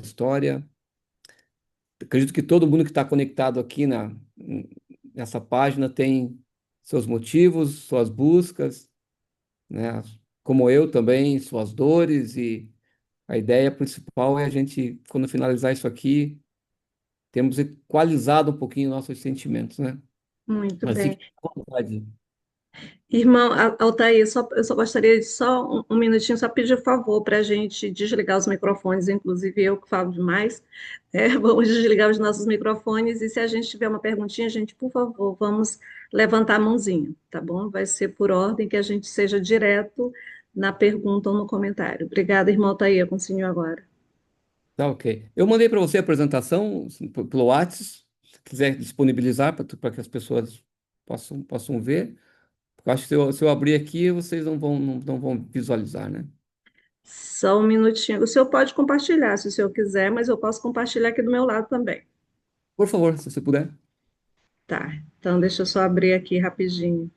história. Acredito que todo mundo que está conectado aqui nessa página tem seus motivos, suas buscas, né? Como eu também, suas dores, e a ideia principal é a gente, quando finalizar isso aqui, temos equalizado um pouquinho nossos sentimentos, né? Muito Mas bem. fique à vontade. Irmão, Altair, eu só gostaria de só um minutinho, só pedir um favor para a gente desligar os microfones, inclusive eu que falo demais. Vamos desligar os nossos microfones e se a gente tiver uma perguntinha, gente, por favor, vamos levantar a mãozinha, tá bom? Vai ser por ordem que a gente seja direto na pergunta ou no comentário. Obrigada, irmão Altair, é com o senhor agora. Tá, ok. Eu mandei para você a apresentação assim, pelo WhatsApp, se quiser disponibilizar para que as pessoas possam ver. Porque eu acho que se eu abrir aqui, vocês não vão visualizar, né? Só um minutinho. O senhor pode compartilhar, se o senhor quiser, mas eu posso compartilhar aqui do meu lado também. Por favor, se você puder. Tá, então deixa eu só abrir aqui rapidinho.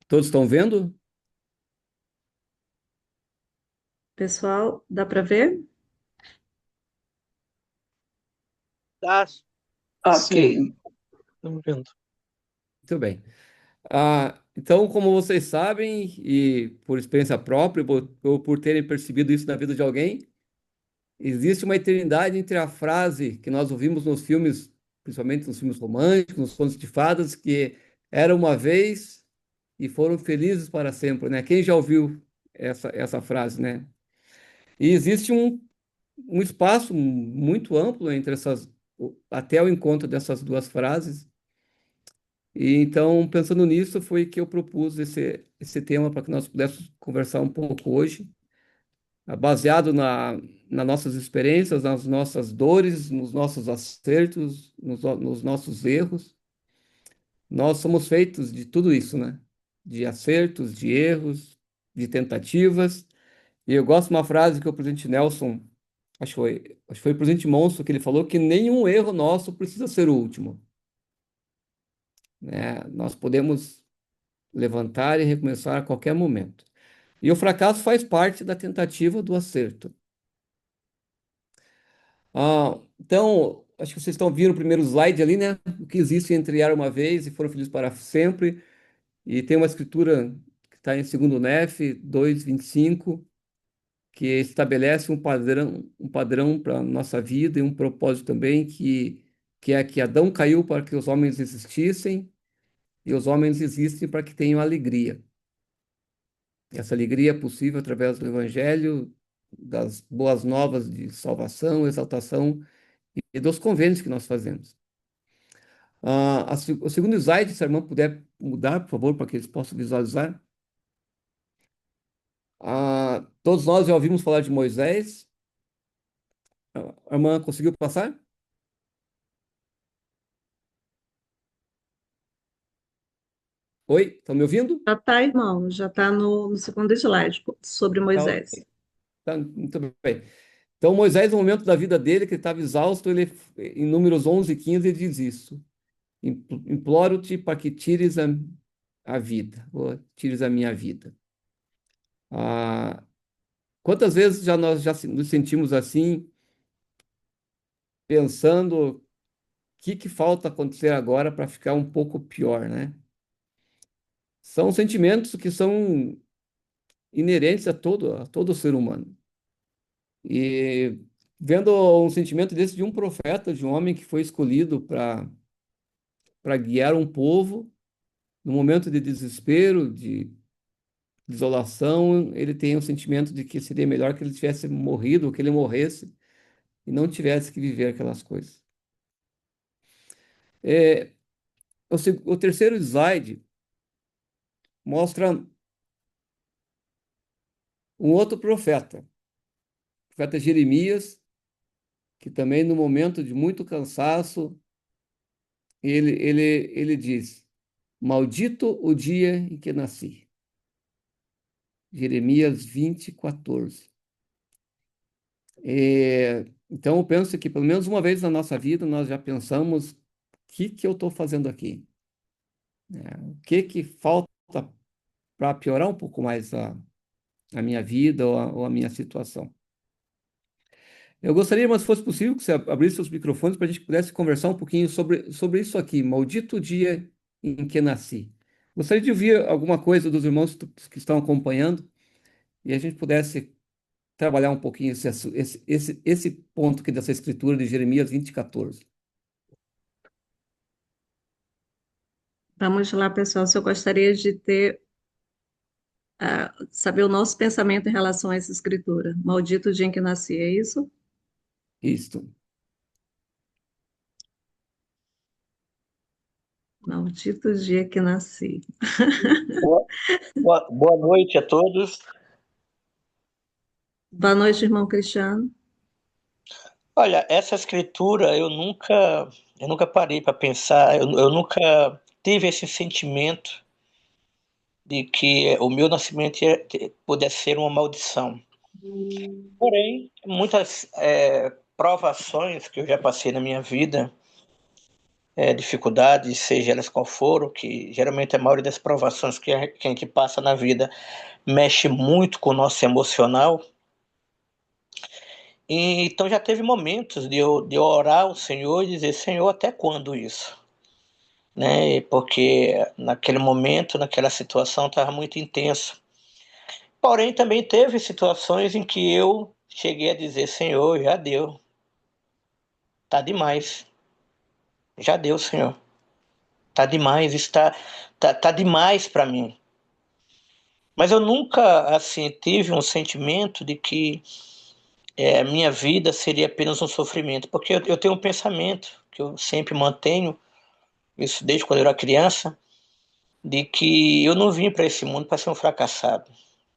Todos estão vendo? Pessoal, dá para ver? Tá, Ok. sim, estamos vendo. Muito bem. Então, como vocês sabem, e por experiência própria, ou por terem percebido isso na vida de alguém, existe uma eternidade entre a frase que nós ouvimos nos filmes, principalmente nos filmes românticos, nos contos de fadas, que era uma vez e foram felizes para sempre, né? Quem já ouviu essa frase, né? E existe um espaço muito amplo entre até o encontro dessas duas frases. E então, pensando nisso, foi que eu propus esse tema para que nós pudéssemos conversar um pouco hoje, baseado nas nossas experiências, nas nossas dores, nos nossos acertos, nos nossos erros. Nós somos feitos de tudo isso, né? De acertos, de erros, de tentativas. E eu gosto de uma frase que o presidente Nelson, acho que foi o presidente Monson, que ele falou que nenhum erro nosso precisa ser o último, né? Nós podemos levantar e recomeçar a qualquer momento. E o fracasso faz parte da tentativa do acerto. Então, acho que vocês estão vendo o primeiro slide ali, né? O que existe entre Era uma vez e Foram Felizes para sempre. E tem uma escritura que está em 2 Nef 2:25, que estabelece um padrão para a nossa vida e um propósito também, que é que Adão caiu para que os homens existissem e os homens existem para que tenham alegria. Essa alegria é possível através do Evangelho, das boas novas de salvação, exaltação e dos convênios que nós fazemos. O segundo slide, se a irmã puder mudar, por favor, para que eles possam visualizar. Todos nós já ouvimos falar de Moisés. A irmã conseguiu passar? Oi, estão me ouvindo? Já está, irmão, já está no segundo slide sobre Tá, Moisés. ok. Tá, muito bem. Então, Moisés, no momento da vida dele, que ele estava exausto, em Números 11:15, ele diz isso. Imploro-te para que tires a vida, ou tires a minha vida. Ah, quantas vezes nós já nos sentimos assim, pensando o que falta acontecer agora para ficar um pouco pior, né? São sentimentos que são inerentes a todo ser humano. E vendo um sentimento desse de um profeta, de um homem que foi escolhido para guiar um povo no momento de desespero, de desolação, ele tem um sentimento de que seria melhor que ele tivesse morrido, ou que ele morresse e não tivesse que viver aquelas coisas. É, o terceiro slide mostra um outro profeta, o profeta Jeremias, que também no momento de muito cansaço, ele diz: Maldito o dia em que nasci. Jeremias 20:14. Então eu penso que pelo menos uma vez na nossa vida nós já pensamos que eu estou fazendo aqui? O que falta para piorar um pouco mais a minha vida ou a minha situação? Eu gostaria, mas se fosse possível, que você abrisse seus microfones para a gente pudesse conversar um pouquinho sobre isso aqui, maldito dia em que nasci. Gostaria de ouvir alguma coisa dos irmãos que estão acompanhando e a gente pudesse trabalhar um pouquinho esse ponto aqui dessa escritura de Jeremias 20:14. Vamos lá, pessoal. Se eu gostaria de ter, saber o nosso pensamento em relação a essa escritura. Maldito o dia em que nasci, é isso? Isto. Maldito o dia que nasci. Boa, boa noite a todos. Boa noite, irmão Cristiano. Olha, essa escritura eu nunca parei para pensar, eu nunca tive esse sentimento de que o meu nascimento pudesse ser uma maldição. Porém, muitas provações que eu já passei na minha vida, dificuldades, seja elas qual foram, que geralmente a maioria das provações que a gente passa na vida mexe muito com o nosso emocional. E, então já teve momentos de eu orar ao Senhor e dizer, Senhor, até quando isso? Né? Porque naquele momento, naquela situação, estava muito intenso. Porém, também teve situações em que eu cheguei a dizer, Senhor, já deu, tá demais, já deu, Senhor, tá demais, tá demais para mim. Mas eu nunca, assim, tive um sentimento de que a minha vida seria apenas um sofrimento, porque eu tenho um pensamento que eu sempre mantenho, isso desde quando eu era criança, de que eu não vim para esse mundo para ser um fracassado.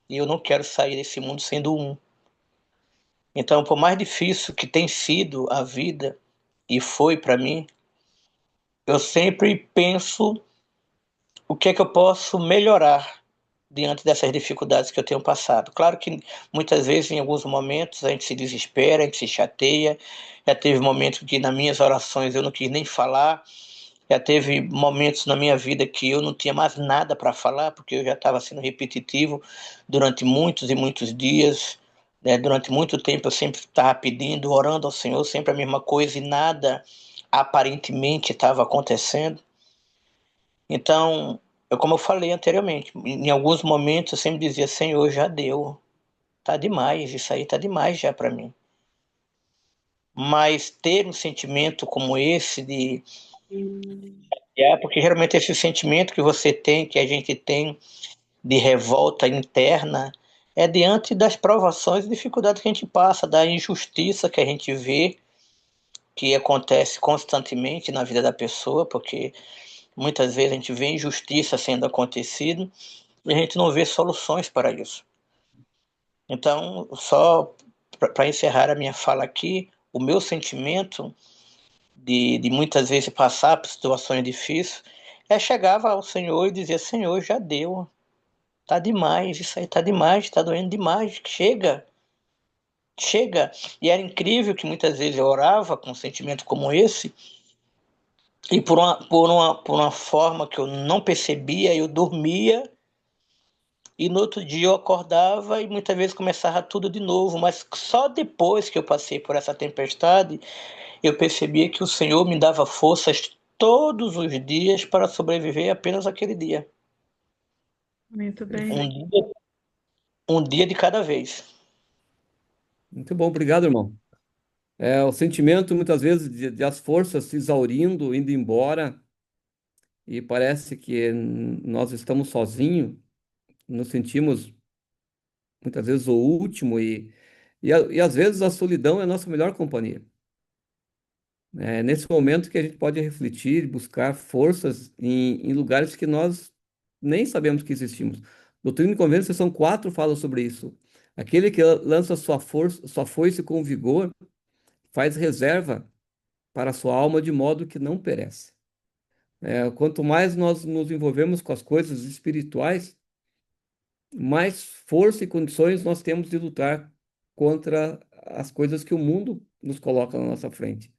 E eu não quero sair desse mundo sendo um. Então, por mais difícil que tem sido a vida, e foi para mim, eu sempre penso o que é que eu posso melhorar diante dessas dificuldades que eu tenho passado. Claro que muitas vezes, em alguns momentos, a gente se desespera, a gente se chateia. Já teve momentos que nas minhas orações eu não quis nem falar. Já teve momentos na minha vida que eu não tinha mais nada para falar, porque eu já estava sendo repetitivo durante muitos e muitos dias. Né? Durante muito tempo eu sempre estava pedindo, orando ao Senhor, sempre a mesma coisa e nada aparentemente estava acontecendo. Então, como eu falei anteriormente, em alguns momentos eu sempre dizia, Senhor, já deu, tá demais, isso aí tá demais já para mim. Mas ter um sentimento como esse porque geralmente esse sentimento que você tem, que a gente tem de revolta interna, é diante das provações e dificuldades que a gente passa, da injustiça que a gente vê, que acontece constantemente na vida da pessoa, porque muitas vezes a gente vê injustiça sendo acontecido e a gente não vê soluções para isso. Então, só para encerrar a minha fala aqui, o meu sentimento de muitas vezes passar por situações difíceis chegava ao Senhor e dizia, Senhor, já deu, tá demais, isso aí tá demais, tá doendo demais, chega, chega. E era incrível que muitas vezes eu orava com um sentimento como esse e por uma forma que eu não percebia, eu dormia e no outro dia eu acordava e muitas vezes começava tudo de novo, mas só depois que eu passei por essa tempestade, eu percebia que o Senhor me dava forças todos os dias para sobreviver apenas aquele dia. Muito bem. Um dia, um dia de cada vez. Muito bom, obrigado, irmão. O sentimento, muitas vezes, de as forças se exaurindo, indo embora, e parece que nós estamos sozinhos, nos sentimos muitas vezes o último, e às vezes a solidão é a nossa melhor companhia. É nesse momento que a gente pode refletir e buscar forças em lugares que nós nem sabemos que existimos. Doutrina e Convênio, são 4, fala sobre isso. Aquele que lança sua força, sua foice com vigor, faz reserva para a sua alma de modo que não perece. Quanto mais nós nos envolvemos com as coisas espirituais, mais força e condições nós temos de lutar contra as coisas que o mundo nos coloca na nossa frente.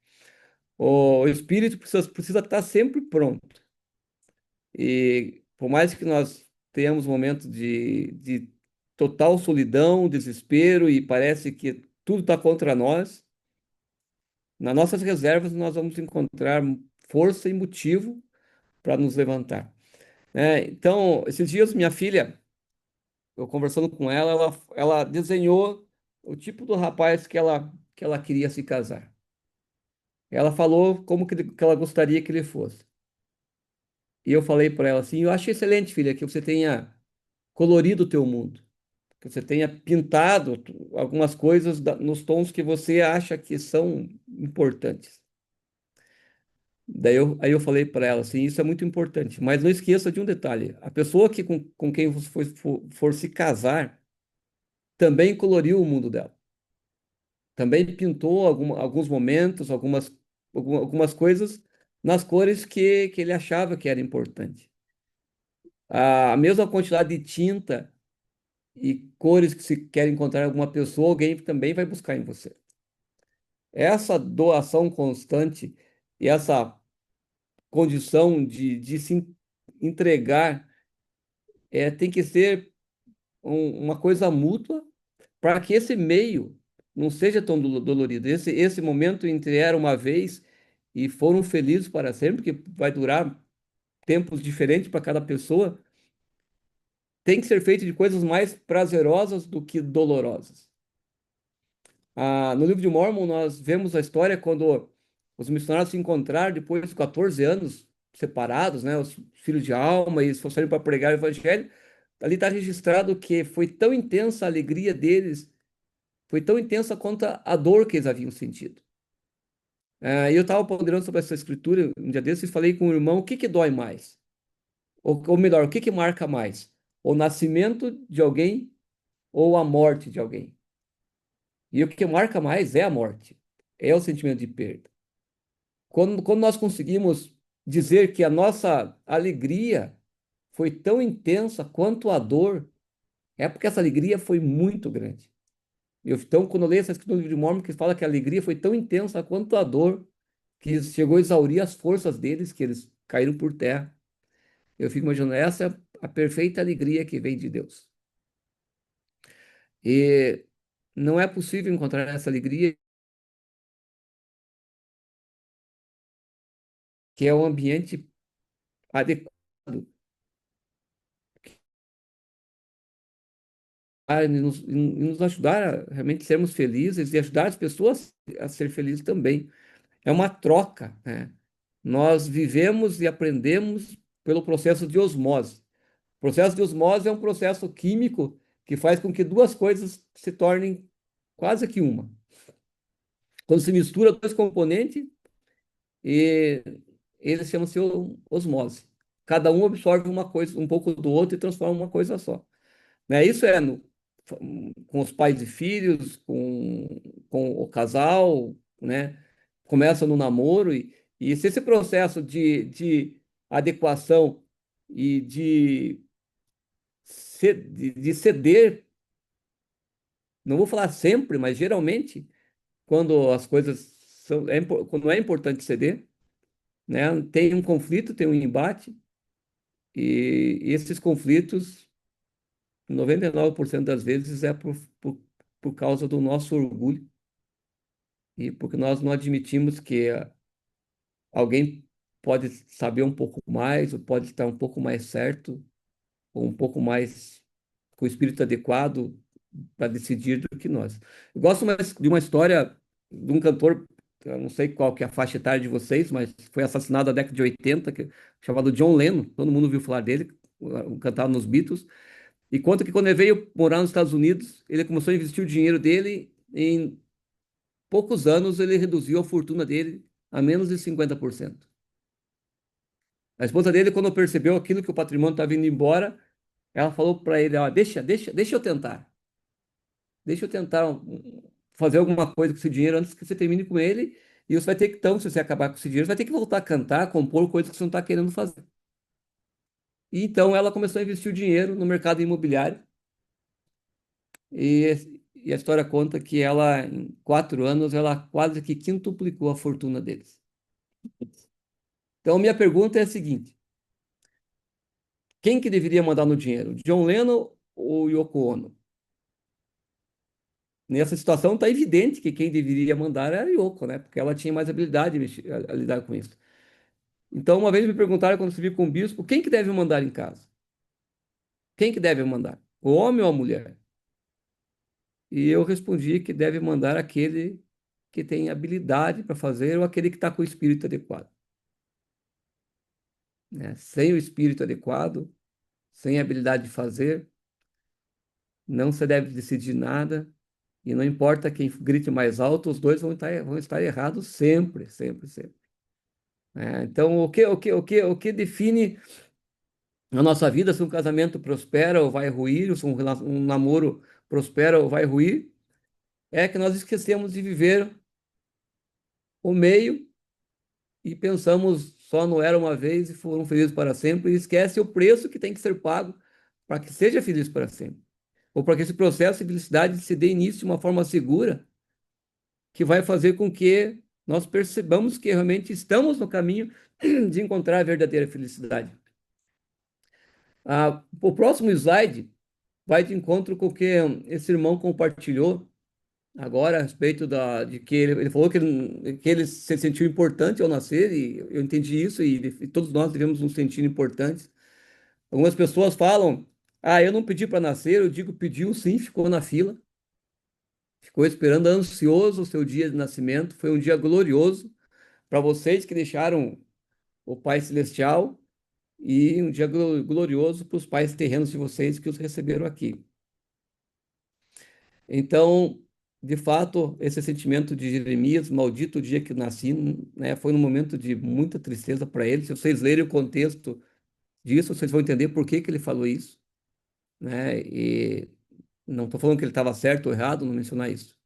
O espírito precisa estar sempre pronto. E por mais que nós tenhamos momentos de total solidão, desespero e parece que tudo está contra nós, nas nossas reservas nós vamos encontrar força e motivo para nos levantar. Então, esses dias minha filha, eu conversando com ela, ela desenhou o tipo do rapaz que ela queria se casar. Ela falou como que ela gostaria que ele fosse. E eu falei para ela assim: eu acho excelente, filha, que você tenha colorido o teu mundo, que você tenha pintado algumas coisas nos tons que você acha que são importantes. Aí eu falei para ela assim: isso é muito importante, mas não esqueça de um detalhe: a pessoa com quem você for se casar também coloriu o mundo dela, também pintou alguns momentos, algumas coisas nas cores que ele achava que era importante. A mesma quantidade de tinta e cores que se quer encontrar em alguma pessoa, alguém também vai buscar em você. Essa doação constante e essa condição de se entregar tem que ser uma coisa mútua para que esse meio não seja tão dolorido. Esse momento entre era uma vez e foram felizes para sempre, que vai durar tempos diferentes para cada pessoa, tem que ser feito de coisas mais prazerosas do que dolorosas. No livro de Mormon, nós vemos a história quando os missionários se encontraram depois de 14 anos separados, né, os filhos de alma, e eles foram para pregar o evangelho. Ali está registrado que foi tão intensa a alegria deles, foi tão intensa quanto a dor que eles haviam sentido. E eu estava ponderando sobre essa escritura um dia desses e falei com o irmão: o que que dói mais? Ou melhor, o que que marca mais? O nascimento de alguém ou a morte de alguém? E o que marca mais é a morte, é o sentimento de perda. Quando nós conseguimos dizer que a nossa alegria foi tão intensa quanto a dor, é porque essa alegria foi muito grande. Então, quando eu leio essa escritura do livro de Mormon, que fala que a alegria foi tão intensa quanto a dor, que chegou a exaurir as forças deles, que eles caíram por terra. Eu fico imaginando, essa é a perfeita alegria que vem de Deus. E não é possível encontrar essa alegria, que é um ambiente adequado e nos ajudar a realmente sermos felizes e ajudar as pessoas a ser felizes também. É uma troca, né? Nós vivemos e aprendemos pelo processo de osmose. O processo de osmose é um processo químico que faz com que duas coisas se tornem quase que uma. Quando se mistura dois componentes, e eles chamam-se osmose. Cada um absorve uma coisa, um pouco do outro e transforma uma coisa só. Né? Isso é com os pais e filhos, com o casal, né? Começa no namoro e se esse processo de adequação e de ceder, não vou falar sempre, mas geralmente, quando as coisas quando é importante ceder, né? Tem um conflito, tem um embate, e esses conflitos 99% das vezes é por causa do nosso orgulho e porque nós não admitimos que alguém pode saber um pouco mais, ou pode estar um pouco mais certo, ou um pouco mais com o espírito adequado para decidir do que nós. Eu gosto mais de uma história de um cantor, eu não sei qual que é a faixa etária de vocês, mas foi assassinado na década de 80, chamado John Lennon, todo mundo ouviu falar dele, cantava nos Beatles. E conta que quando ele veio morar nos Estados Unidos, ele começou a investir o dinheiro dele. Em poucos anos, ele reduziu a fortuna dele a menos de 50%. A esposa dele, quando percebeu aquilo que o patrimônio estava indo embora, ela falou para ele: ó, deixa eu tentar. Deixa eu tentar fazer alguma coisa com esse dinheiro antes que você termine com ele. E você vai ter que, então, se você acabar com esse dinheiro, você vai ter que voltar a cantar, compor coisas que você não está querendo fazer. E então ela começou a investir o dinheiro no mercado imobiliário. E a história conta que ela, em 4 anos, ela quase que quintuplicou a fortuna deles. Então, minha pergunta é a seguinte: quem que deveria mandar no dinheiro? John Lennon ou Yoko Ono? Nessa situação, está evidente que quem deveria mandar era a Yoko, né? Porque ela tinha mais habilidade a lidar com isso. Então, uma vez me perguntaram, quando eu estive com o bispo, quem que deve mandar em casa? Quem que deve mandar? O homem ou a mulher? E eu respondi que deve mandar aquele que tem habilidade para fazer ou aquele que está com o espírito adequado, né? Sem o espírito adequado, sem a habilidade de fazer, não se deve decidir nada. E não importa quem grite mais alto, os dois vão estar errados sempre, sempre, sempre. Então, o que define a nossa vida, se um casamento prospera ou vai ruir, ou se um namoro prospera ou vai ruir, é que nós esquecemos de viver o meio e pensamos só no era uma vez e foram felizes para sempre, e esquece o preço que tem que ser pago para que seja feliz para sempre. Ou para que esse processo de felicidade se dê início de uma forma segura, que vai fazer com que nós percebamos que realmente estamos no caminho de encontrar a verdadeira felicidade. O próximo slide vai de encontro com o que esse irmão compartilhou agora a respeito de que ele falou que ele se sentiu importante ao nascer, e eu entendi isso, e todos nós devemos nos sentir importantes. Algumas pessoas falam: ah, eu não pedi para nascer. Eu digo: pediu sim, ficou na fila, ficou esperando ansioso o seu dia de nascimento. Foi um dia glorioso para vocês que deixaram o Pai Celestial, e um dia glorioso para os pais terrenos de vocês que os receberam aqui. Então, de fato, esse sentimento de Jeremias, maldito o dia que nasci, né, foi um momento de muita tristeza para ele. Se vocês lerem o contexto disso, vocês vão entender por que que ele falou isso, né? E não estou falando que ele estava certo ou errado no mencionar isso.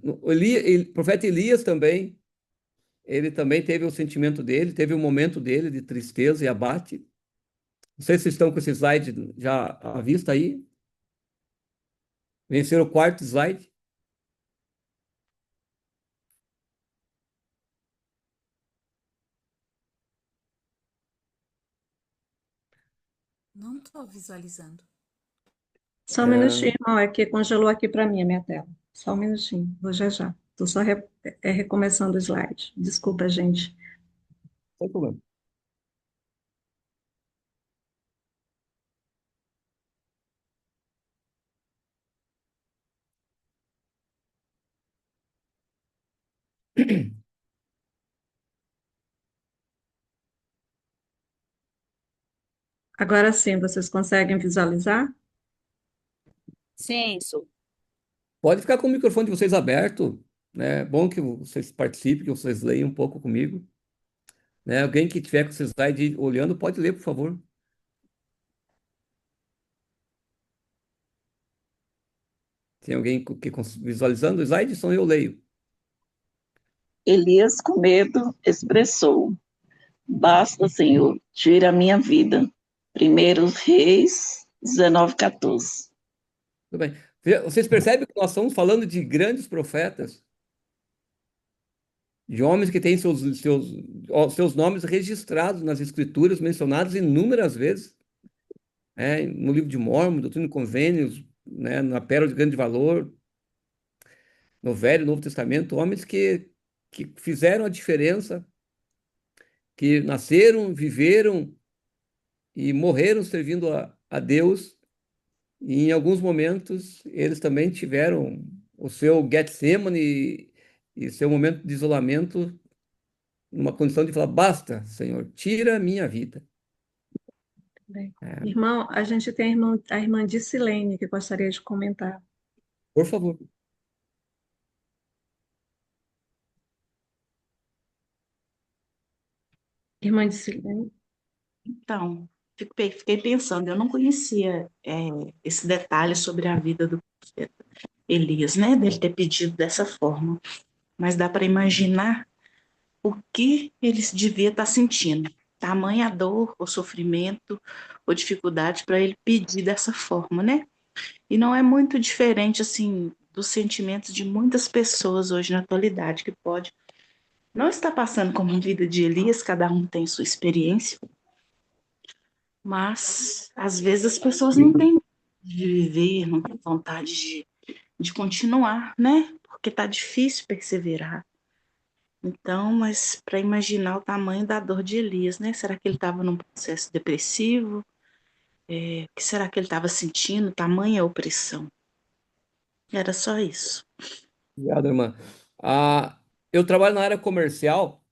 O profeta Elias também, ele também teve o sentimento dele, teve o momento dele de tristeza e abate. Não sei se vocês estão com esse slide já à vista aí. Vencer o quarto slide. Não estou visualizando. Só um minutinho, irmão, é que congelou aqui para mim a minha tela. Só um minutinho, vou já já. Estou só recomeçando o slide. Desculpa, gente. Sem problema. Agora sim, vocês conseguem visualizar? Sim, isso. Pode ficar com o microfone de vocês aberto, né? É bom que vocês participem, que vocês leiam um pouco comigo, né? Alguém que tiver com esse slide olhando, pode ler, por favor. Tem alguém visualizando o slide? Só eu leio. Elias, com medo, expressou: Basta, Senhor, tira a minha vida. Primeiros Reis 19:14. Tudo bem. Vocês percebem que nós estamos falando de grandes profetas, de homens que têm seus nomes registrados nas Escrituras, mencionados inúmeras vezes, no livro de Mórmon, Doutrina e Convênios, né, na Pérola de Grande Valor, no Velho e Novo Testamento, homens que fizeram a diferença, que nasceram, viveram e morreram servindo a Deus, e em alguns momentos eles também tiveram o seu Getsemane e seu momento de isolamento, numa condição de falar: basta, Senhor, tira a minha vida. Bem. É, Irmão, a gente tem a irmã Dicilene, que gostaria de comentar. por favor. Irmã Dicilene. Então, fiquei pensando, eu não conhecia esse detalhe sobre a vida do profeta Elias, né? Dele ter pedido dessa forma. Mas dá para imaginar o que ele devia estar sentindo. Tamanha dor, ou sofrimento, ou dificuldade para ele pedir dessa forma, né? E não é muito diferente, assim, dos sentimentos de muitas pessoas hoje na atualidade, que pode não está passando como a vida de Elias, cada um tem sua experiência, mas às vezes as pessoas não têm de viver, não têm vontade de continuar, né? Porque tá difícil perseverar. Então, mas para imaginar o tamanho da dor de Elias, né? Será que ele estava num processo depressivo? O que será que ele estava sentindo? Tamanha opressão. Era só isso. Obrigado, irmã. Ah, eu trabalho na área comercial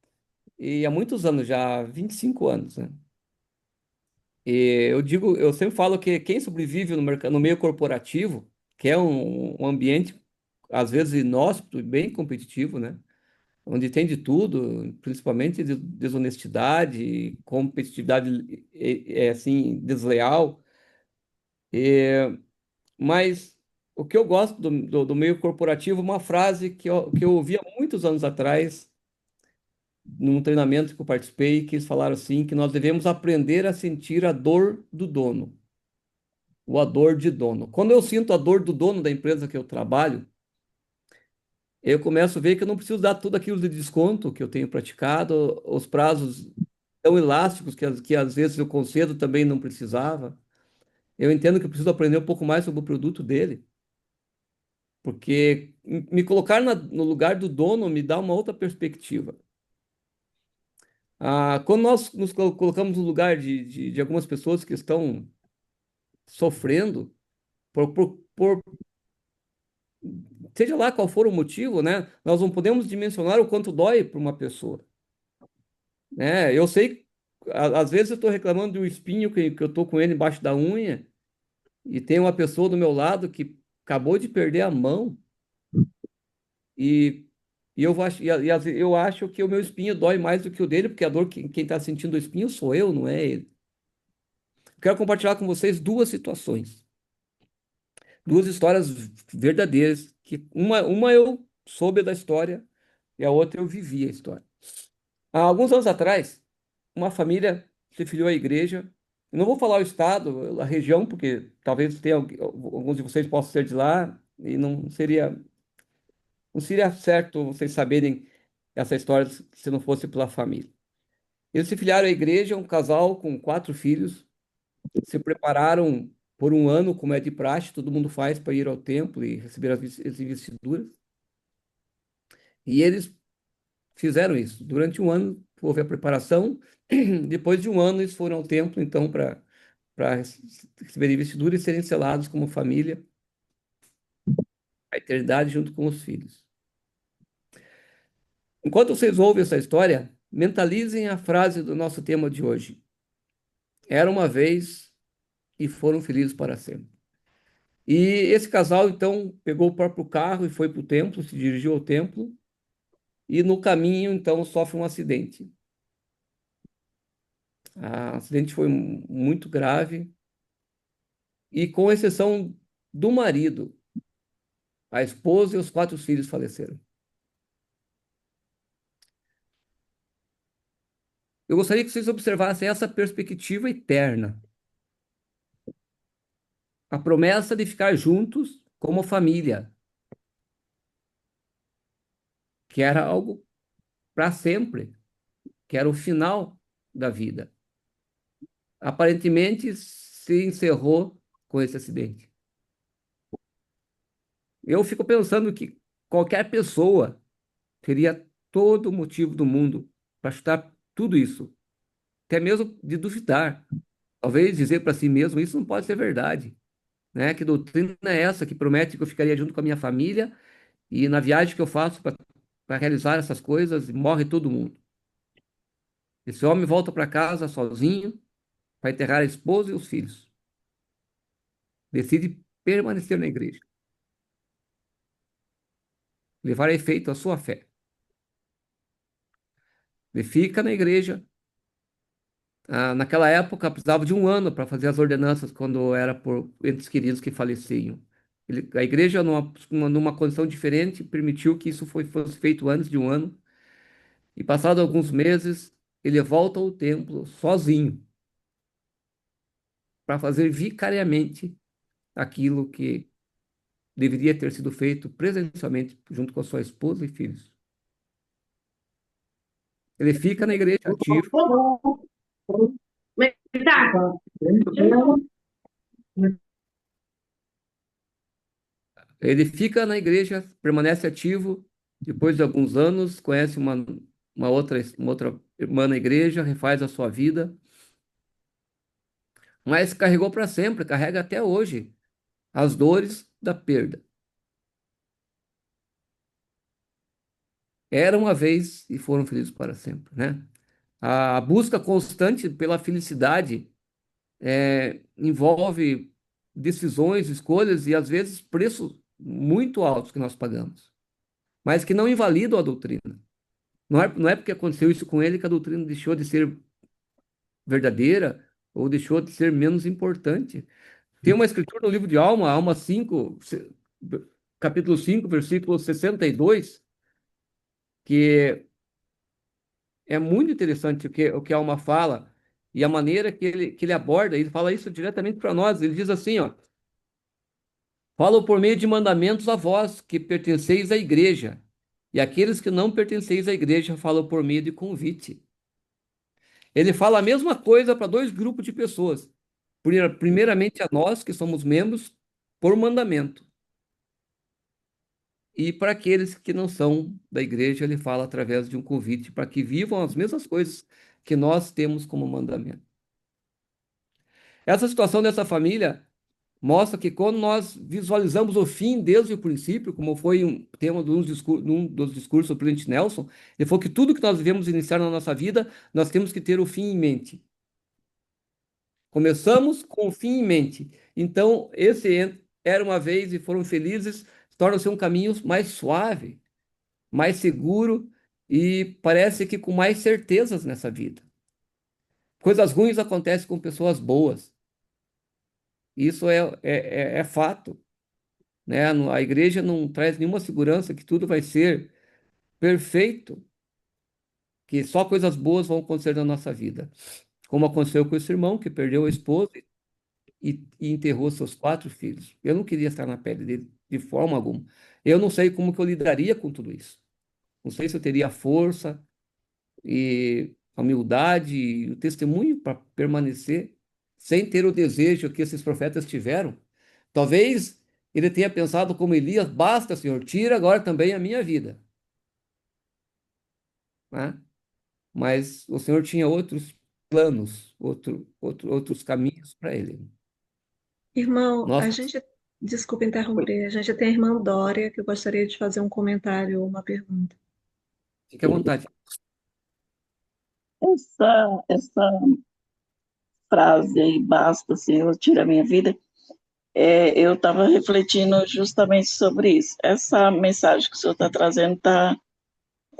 e há muitos anos já, 25 anos, né? E eu sempre falo que quem sobrevive no mercado, no meio corporativo, que é um ambiente, às vezes, inóspito e bem competitivo, né? Onde tem de tudo, principalmente desonestidade, competitividade assim, desleal. Mas o que eu gosto do meio corporativo, uma frase que eu ouvi há muitos anos atrás, num treinamento que eu participei, que eles falaram assim, que nós devemos aprender a sentir a dor do dono, ou a dor de dono. Quando eu sinto a dor do dono da empresa que eu trabalho, eu começo a ver que eu não preciso dar tudo aquilo de desconto que eu tenho praticado, os prazos tão elásticos que às vezes eu concedo também não precisava. Eu entendo que eu preciso aprender um pouco mais sobre o produto dele. Porque me colocar no lugar do dono me dá uma outra perspectiva. Quando nós nos colocamos no lugar de algumas pessoas que estão sofrendo, seja lá qual for o motivo, né? Nós não podemos dimensionar o quanto dói para uma pessoa, né? Eu sei, às vezes eu estou reclamando de um espinho que eu estou com ele embaixo da unha e tem uma pessoa do meu lado que acabou de perder a mão. E, eu acho que o meu espinho dói mais do que o dele, porque a dor, quem está sentindo o espinho sou eu, não é ele. Quero compartilhar com vocês duas situações, duas histórias verdadeiras, que uma eu soube da história e a outra eu vivi a história. Há alguns anos atrás, uma família se filiou à igreja. Eu não vou falar o estado, a região, porque talvez tenha, alguns de vocês possam ser de lá e não seria certo vocês saberem essa história se não fosse pela família. Eles se filiaram à igreja, um casal com 4 filhos, se prepararam por um ano, como é de praxe, todo mundo faz para ir ao templo e receber as investiduras. E eles fizeram isso. Durante um ano houve a preparação, depois de um ano eles foram ao templo, então, para receber a investidura e serem selados como família, a eternidade junto com os filhos. Enquanto vocês ouvem essa história, mentalizem a frase do nosso tema de hoje. Era uma vez e foram felizes para sempre. E esse casal, então, pegou o próprio carro e foi para o templo, se dirigiu ao templo, e no caminho, então, sofre um acidente. O acidente foi muito grave, e com exceção do marido, a esposa e os 4 filhos faleceram. Eu gostaria que vocês observassem essa perspectiva eterna, a promessa de ficar juntos como família, que era algo para sempre, que era o final da vida. Aparentemente se encerrou com esse acidente. Eu fico pensando que qualquer pessoa teria todo o motivo do mundo para chutar tudo isso, até mesmo de duvidar. Talvez dizer para si mesmo, isso não pode ser verdade, né? Que doutrina é essa que promete que eu ficaria junto com a minha família e na viagem que eu faço para realizar essas coisas, morre todo mundo. Esse homem volta para casa sozinho para enterrar a esposa e os filhos. Decide permanecer na igreja, levar a efeito a sua fé. Ele fica na igreja. Naquela época, precisava de um ano para fazer as ordenanças quando era por entes queridos que faleciam. A igreja, numa condição diferente, permitiu que isso fosse feito antes de um ano. E passado alguns meses, ele volta ao templo sozinho para fazer vicariamente aquilo que deveria ter sido feito presencialmente junto com a sua esposa e filhos. Ele fica na igreja ativo, ele fica na igreja, permanece ativo, depois de alguns anos, conhece uma outra irmã na igreja, refaz a sua vida, mas carregou para sempre, carrega até hoje as dores da perda. Era uma vez e foram felizes para sempre, né? A busca constante pela felicidade envolve decisões, escolhas e às vezes preços muito altos que nós pagamos, mas que não invalidam a doutrina. Não é porque aconteceu isso com ele que a doutrina deixou de ser verdadeira ou deixou de ser menos importante. Tem uma escritura no livro de Alma 5, capítulo 5, versículo 62, que é muito interessante o que Alma fala e a maneira que ele aborda. Ele fala isso diretamente para nós. Ele diz assim, ó: falo por meio de mandamentos a vós que pertenceis à igreja, e aqueles que não pertenceis à igreja falam por meio de convite. Ele fala a mesma coisa para dois grupos de pessoas. Primeiramente a nós, que somos membros, por mandamento. E para aqueles que não são da igreja, ele fala através de um convite para que vivam as mesmas coisas que nós temos como mandamento. Essa situação dessa família mostra que quando nós visualizamos o fim desde o princípio, como foi um tema de um dos discursos do presidente Nelson, ele falou que tudo que nós devemos iniciar na nossa vida, nós temos que ter o fim em mente. Começamos com o fim em mente. Então, esse era uma vez e foram felizes, torna-se um caminho mais suave, mais seguro e parece que com mais certezas nessa vida. Coisas ruins acontecem com pessoas boas. Isso é fato, né? A igreja não traz nenhuma segurança que tudo vai ser perfeito, que só coisas boas vão acontecer na nossa vida. Como aconteceu com esse irmão que perdeu a esposa e enterrou seus 4 filhos. Eu não queria estar na pele dele de forma alguma. Eu não sei como que eu lidaria com tudo isso. Não sei se eu teria a força e a humildade e o testemunho para permanecer sem ter o desejo que esses profetas tiveram. Talvez ele tenha pensado como Elias: basta, Senhor, tira agora também a minha vida. Né? Mas o Senhor tinha outros planos, outros caminhos para ele. Irmão, Nós, a gente, desculpa interromper, a gente tem a irmã Dória, que eu gostaria de fazer um comentário ou uma pergunta. fique à vontade. Essa frase aí, basta, Senhor, tira a minha vida, eu estava refletindo justamente sobre isso. Essa mensagem que o senhor está trazendo está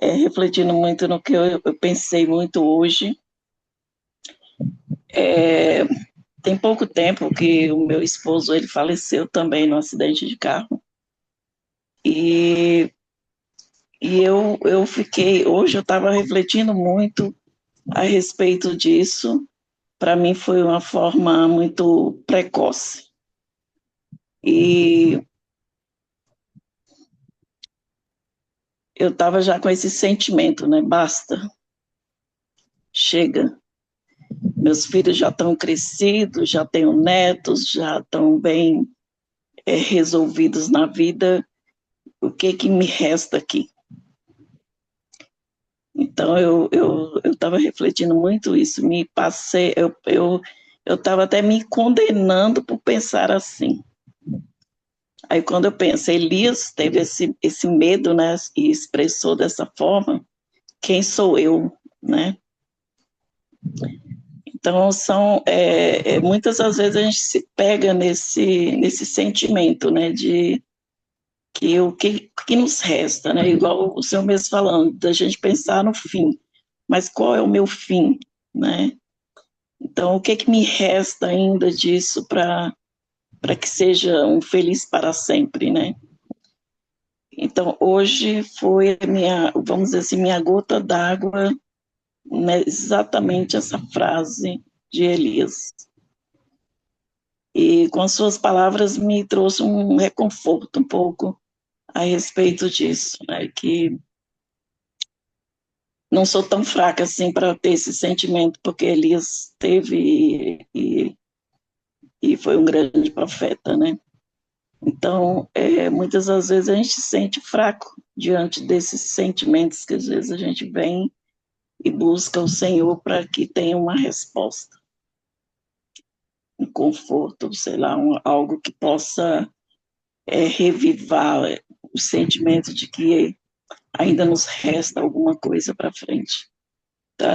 refletindo muito no que eu pensei muito hoje. Tem pouco tempo que o meu esposo ele faleceu também no acidente de carro. E eu fiquei, hoje eu estava refletindo muito a respeito disso. Para mim foi uma forma muito precoce. E eu estava já com esse sentimento, né? Basta, chega. Meus filhos já estão crescidos, já tenho netos, já estão bem resolvidos na vida. O que me resta aqui? Então eu estava refletindo muito isso, eu estava até me condenando por pensar assim. Aí quando eu penso, Elias teve esse medo, né, e expressou dessa forma, quem sou eu, né? Então muitas das vezes a gente se pega nesse sentimento, né, de que o que nos resta, né? Igual o senhor mesmo falando, da gente pensar no fim. Mas qual é o meu fim, né? Então, o que me resta ainda disso para que seja um feliz para sempre, né? Então, hoje foi vamos dizer assim, minha gota d'água, né? Exatamente essa frase de Elias. E com as suas palavras me trouxe um reconforto um pouco a respeito disso, né? Que não sou tão fraca assim para ter esse sentimento, porque Elias teve e foi um grande profeta, né? Então, muitas das vezes a gente se sente fraco diante desses sentimentos que às vezes a gente vem e busca o Senhor para que tenha uma resposta, um conforto, sei lá, algo que possa revivar o sentimento de que ainda nos resta alguma coisa para frente. Então,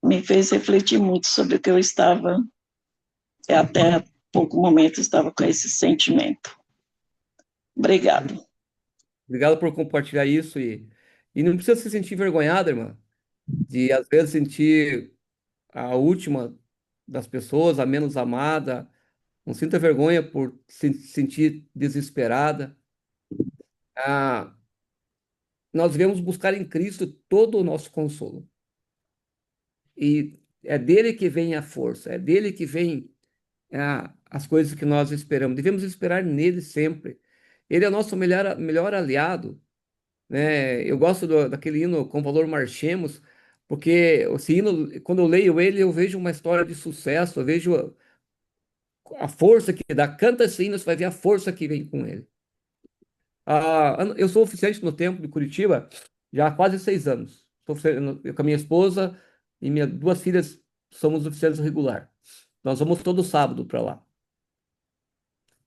me fez refletir muito sobre o que eu estava, até há pouco momento, estava com esse sentimento. Obrigado. Obrigado por compartilhar isso e não precisa se sentir envergonhada, irmã, de às vezes sentir a última das pessoas, a menos amada. Não sinta vergonha por se sentir desesperada. Ah, nós devemos buscar em Cristo todo o nosso consolo. E é dele que vem a força, é dele que vem as coisas que nós esperamos. Devemos esperar nele sempre. Ele é o nosso melhor aliado, né? Eu gosto daquele hino Com Valor Marchemos, porque esse hino, quando eu leio ele, eu vejo uma história de sucesso, eu vejo a força que dá. Canta esse hino, você vai ver a força que vem com ele. Eu sou oficiante no templo de Curitiba já há quase 6 anos. Eu com a minha esposa e minhas duas filhas somos oficiantes regular. Nós vamos todo sábado para lá.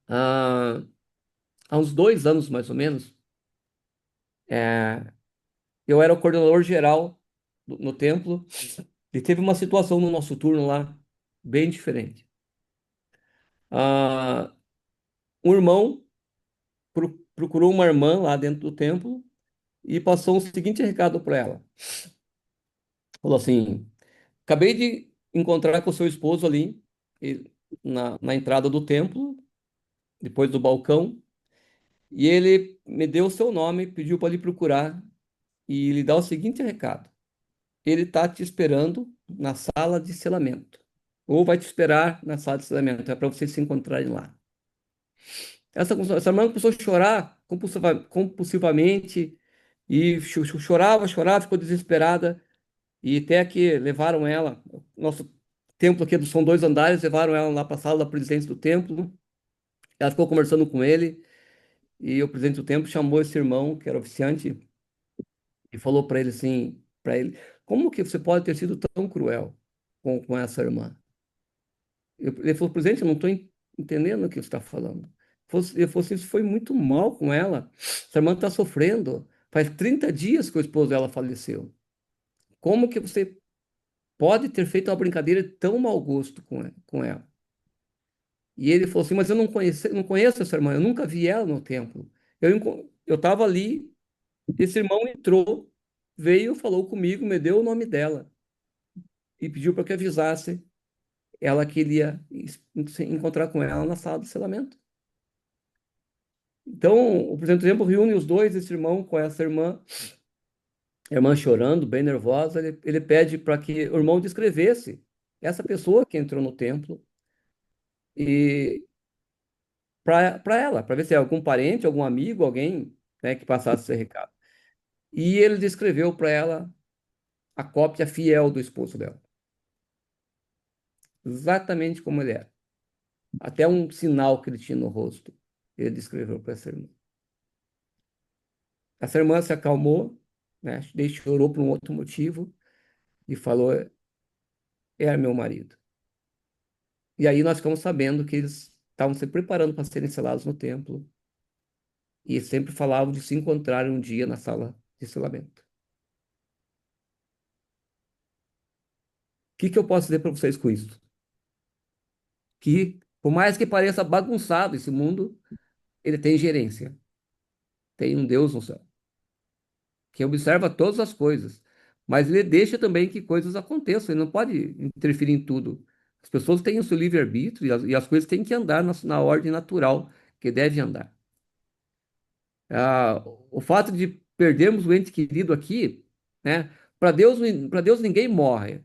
Ah, há uns 2 anos, mais ou menos, é, eu era o coordenador geral no templo e teve uma situação no nosso turno lá bem diferente. Ah, um irmão procurou uma irmã lá dentro do templo e passou o seguinte recado para ela. Falou assim: acabei de encontrar com o seu esposo ali e- na entrada do templo, depois do balcão, e ele me deu o seu nome, pediu para lhe procurar e lhe dar o seguinte recado: ele está te esperando na sala de selamento, ou vai te esperar na sala de selamento, é para vocês se encontrarem lá. Essa irmã começou a chorar compulsivamente e chorava, ficou desesperada. E até que levaram ela, nosso templo aqui são 2 andares, levaram ela lá para a sala da presidência do templo. Ela ficou conversando com ele e o presidente do templo chamou esse irmão, que era oficiante, e falou para ele assim, para ele, como que você pode ter sido tão cruel com essa irmã? Ele falou, presidente, eu não estou entendendo o que você está falando. Ele falou assim, isso foi muito mal com ela. Essa irmã está sofrendo. Faz 30 dias que o esposo dela faleceu. Como que você pode ter feito uma brincadeira de tão mau gosto com ela? E ele falou assim, mas eu não conheço essa irmã, eu nunca vi ela no templo. Eu estava ali, esse irmão entrou, veio, falou comigo, me deu o nome dela e pediu para que avisasse ela que ele ia se encontrar com ela na sala do selamento. Então, o presidente do templo reúne os dois, esse irmão com essa irmã, a irmã chorando, bem nervosa, ele pede para que o irmão descrevesse essa pessoa que entrou no templo e para ela, para ver se é algum parente, algum amigo, alguém, né, que passasse esse recado. E ele descreveu para ela a cópia fiel do esposo dela, exatamente como ele era. Até um sinal que ele tinha no rosto, ele descreveu para essa irmã. Essa irmã se acalmou, né, daí chorou por um outro motivo e falou: era meu marido. E aí nós ficamos sabendo que eles estavam se preparando para serem selados no templo e sempre falavam de se encontrarem um dia na sala de selamento. O que que eu posso dizer para vocês com isso? Que, por mais que pareça bagunçado esse mundo, ele tem gerência. Tem um Deus no céu, que observa todas as coisas. Mas ele deixa também que coisas aconteçam, ele não pode interferir em tudo. As pessoas têm o seu livre-arbítrio e as coisas têm que andar na ordem natural que deve andar. O fato de perdermos o ente querido aqui, né? Para Deus ninguém morre.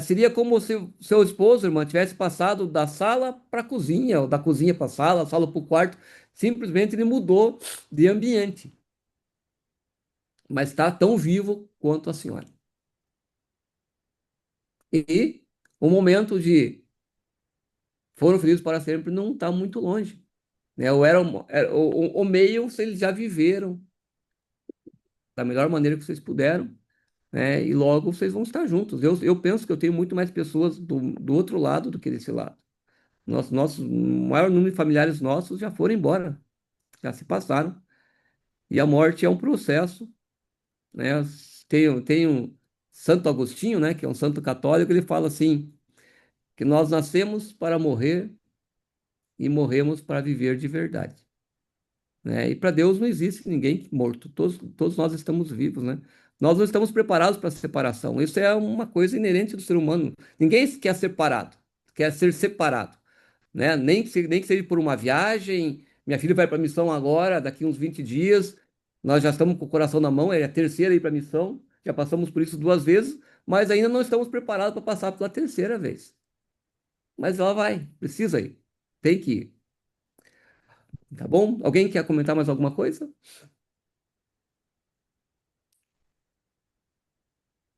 Seria como se o seu esposo, irmã, tivesse passado da sala para a cozinha, ou da cozinha para a sala para o quarto. Simplesmente ele mudou de ambiente. mas está tão vivo quanto a senhora. E o momento de foram felizes para sempre não está muito longe, né? O meio eles já viveram da melhor maneira que vocês puderam, né? E logo vocês vão estar juntos. Eu penso que eu tenho muito mais pessoas do outro lado do que desse lado. O maior número de familiares nossos já foram embora, já se passaram. E a morte é um processo, né? Tem um Santo Agostinho, né? Que é um santo católico, ele fala assim, que nós nascemos para morrer e morremos para viver de verdade, né? E para Deus não existe ninguém morto, todos nós estamos vivos, né? Nós não estamos preparados para a separação. Isso é uma coisa inerente do ser humano. Ninguém quer ser separado, quer ser separado, né? Nem que seja por uma viagem. Minha filha vai para a missão agora, daqui uns 20 dias. Nós já estamos com o coração na mão, é a terceira ir para a missão. Já passamos por isso 2 vezes, mas ainda não estamos preparados para passar pela terceira vez. Mas ela vai, precisa ir, tem que ir. Tá bom? Alguém quer comentar mais alguma coisa?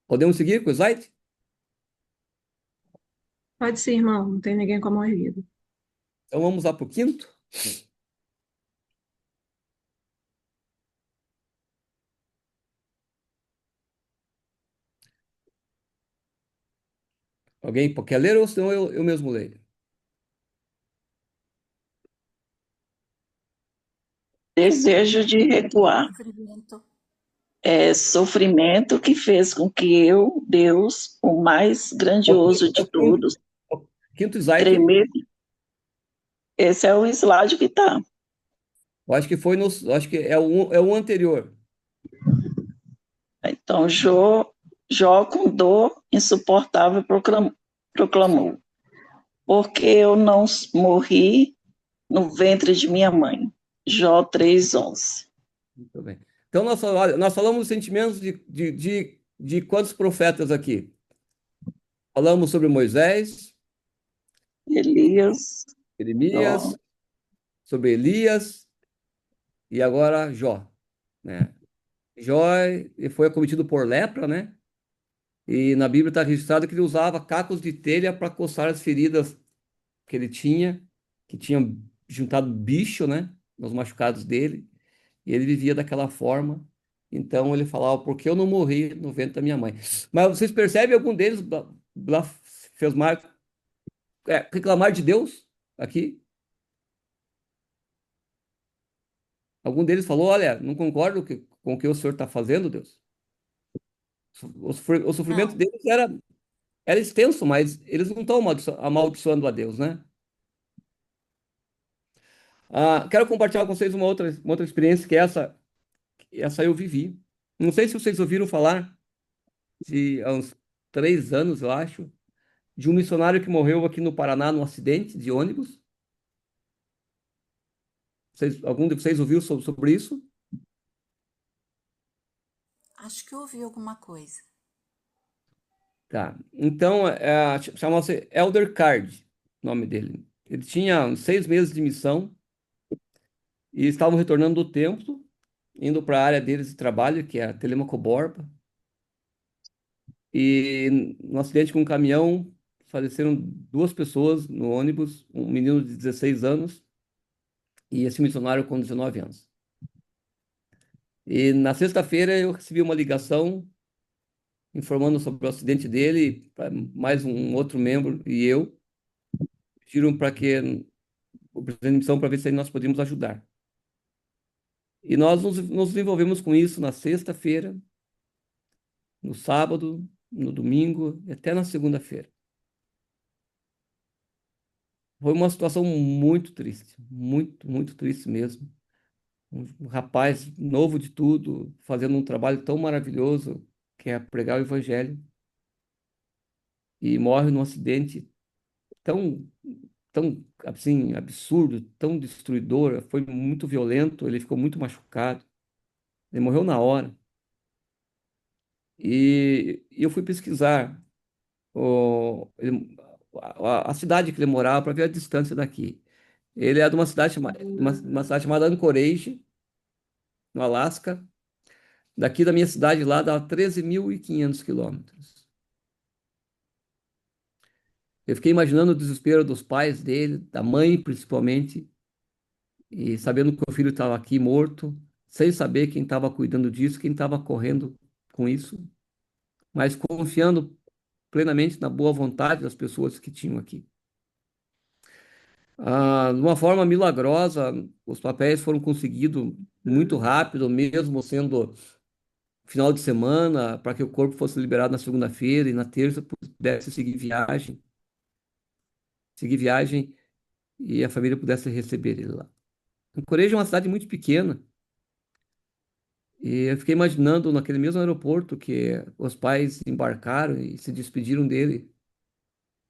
Podemos seguir com o slide? Pode ser, irmão, não tem ninguém com a mão erguida. Então vamos lá para o quinto. Alguém quer ler ou senão eu mesmo leio? Desejo de recuar. Sofrimento. É sofrimento que fez com que eu, Deus, o mais grandioso É de o quinto, todos, o quinto slide. tremer. Esse é o slide que está. Eu acho que foi no, acho que é o anterior. Então, Jó com dor insuportável, proclamou: porque eu não morri no ventre de minha mãe. Jó 3:11. Muito bem. Então olha, nós falamos dos sentimentos de quantos profetas aqui? Falamos sobre Moisés, Elias, Jó, Jeremias, sobre Elias e agora Jó, né? Jó ele foi acometido por lepra, né? E na Bíblia está registrado que ele usava cacos de telha para coçar as feridas que ele tinha, que tinham juntado bicho, né? Nos machucados dele. E ele vivia daquela forma. Então ele falava, por que eu não morri no ventre da minha mãe? Mas vocês percebem algum deles fez reclamar de Deus aqui? Algum deles falou, olha, não concordo com o que o senhor está fazendo, Deus. O sofrimento Não. deles era extenso, mas eles não estão amaldiçoando a Deus, né? Quero compartilhar com vocês uma outra experiência que essa eu vivi. Não sei se vocês ouviram falar há uns 3 anos, eu acho, de um missionário que morreu aqui no Paraná num acidente de ônibus. Algum de vocês ouviu sobre isso? Acho que eu ouvi alguma coisa. Tá. Então, chama-se Elder Card, o nome dele. Ele tinha uns 6 meses de missão e estavam retornando do templo, indo para a área deles de trabalho, que é a Telemaco Borba. E no acidente com um caminhão, faleceram 2 pessoas no ônibus, um menino de 16 anos e esse missionário com 19 anos. E na sexta-feira eu recebi uma ligação informando sobre o acidente dele, mais um outro membro e eu pediram para que o presidente de missão para ver se nós podíamos ajudar. E nós nos envolvemos com isso na sexta-feira, no sábado, no domingo e até na segunda-feira. Foi uma situação muito triste, muito, muito triste mesmo. Um rapaz novo de tudo, fazendo um trabalho tão maravilhoso que é pregar o evangelho e morre num acidente tão, tão assim absurdo, tão destruidor, foi muito violento, ele ficou muito machucado, ele morreu na hora. E eu fui pesquisar a cidade que ele morava para ver a distância daqui. Ele é de uma cidade chamada Anchorage, no Alasca. Daqui da minha cidade lá dá 13.500 quilômetros. Eu fiquei imaginando o desespero dos pais dele, da mãe principalmente, e sabendo que o filho estava aqui morto, sem saber quem estava cuidando disso, quem estava correndo com isso, mas confiando plenamente na boa vontade das pessoas que tinham aqui. De uma forma milagrosa, os papéis foram conseguidos muito rápido, mesmo sendo final de semana, para que o corpo fosse liberado na segunda-feira e na terça pudesse seguir viagem e a família pudesse receber ele lá. Anchorage é uma cidade muito pequena e eu fiquei imaginando naquele mesmo aeroporto que os pais embarcaram e se despediram dele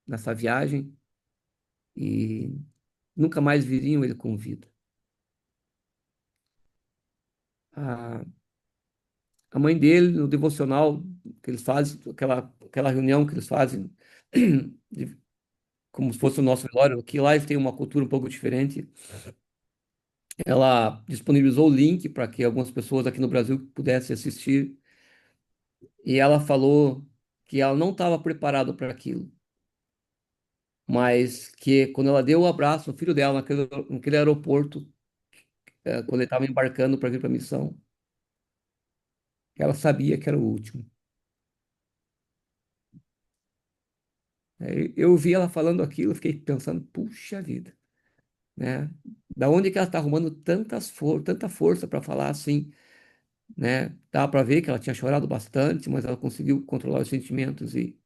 nessa viagem e nunca mais viriam ele com vida. A, a mãe dele, no devocional que eles fazem, aquela reunião que eles fazem, como se fosse o nosso velório, que lá eles têm uma cultura um pouco diferente. Ela disponibilizou o link para que algumas pessoas aqui no Brasil pudessem assistir e ela falou que ela não estava preparada para aquilo, mas que quando ela deu o abraço no filho dela naquele aeroporto, quando ele estava embarcando para vir para a missão, ela sabia que era o último. Eu vi ela falando aquilo, eu fiquei pensando, puxa vida, né? Da onde que ela está arrumando tanta força para falar assim, né? Dá para ver que ela tinha chorado bastante, mas ela conseguiu controlar os sentimentos e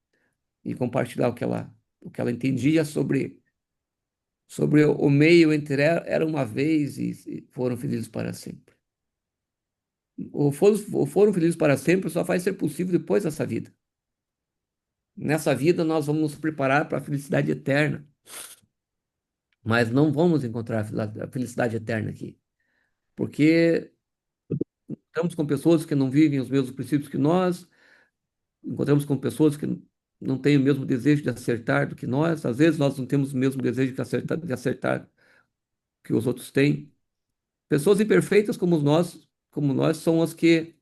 compartilhar o que ela entendia sobre o meio entre era uma vez e foram felizes para sempre. O foram felizes para sempre só vai ser possível depois dessa vida. Nessa vida nós vamos nos preparar para a felicidade eterna, mas não vamos encontrar a felicidade eterna aqui, porque estamos com pessoas que não vivem os mesmos princípios que nós, encontramos com pessoas que não têm o mesmo desejo de acertar do que nós, às vezes nós não temos o mesmo desejo de acertar que os outros têm. Pessoas imperfeitas como nós são as que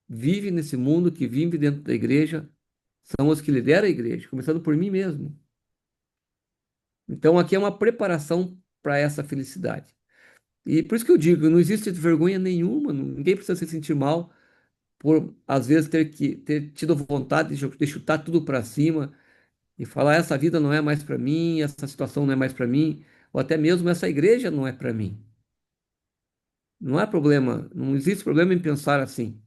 vivem nesse mundo, que vivem dentro da igreja, são as que lideram a igreja, começando por mim mesmo. Então aqui é uma preparação para essa felicidade. E por isso que eu digo, não existe vergonha nenhuma, ninguém precisa se sentir mal por às vezes ter tido vontade de chutar tudo para cima e falar essa vida não é mais para mim, essa situação não é mais para mim, ou até mesmo essa igreja não é para mim. Não há problema, não existe problema em pensar assim.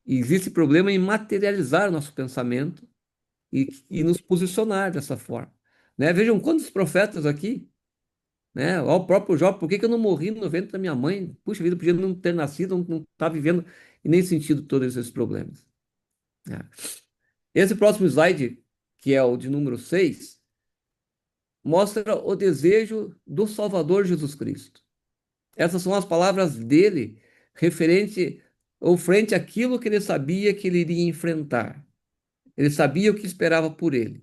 Existe problema em materializar o nosso pensamento e nos posicionar dessa forma. Né? Vejam quantos profetas aqui, né? Ó, o próprio Jó, por que que eu não morri no ventre da minha mãe? Puxa vida, eu podia não ter nascido, não estar vivendo e nem sentido todos esses problemas. Né? Esse próximo slide, que é o de número 6, mostra o desejo do Salvador Jesus Cristo. Essas são as palavras dele referente ou frente àquilo que ele sabia que ele iria enfrentar. Ele sabia o que esperava por ele.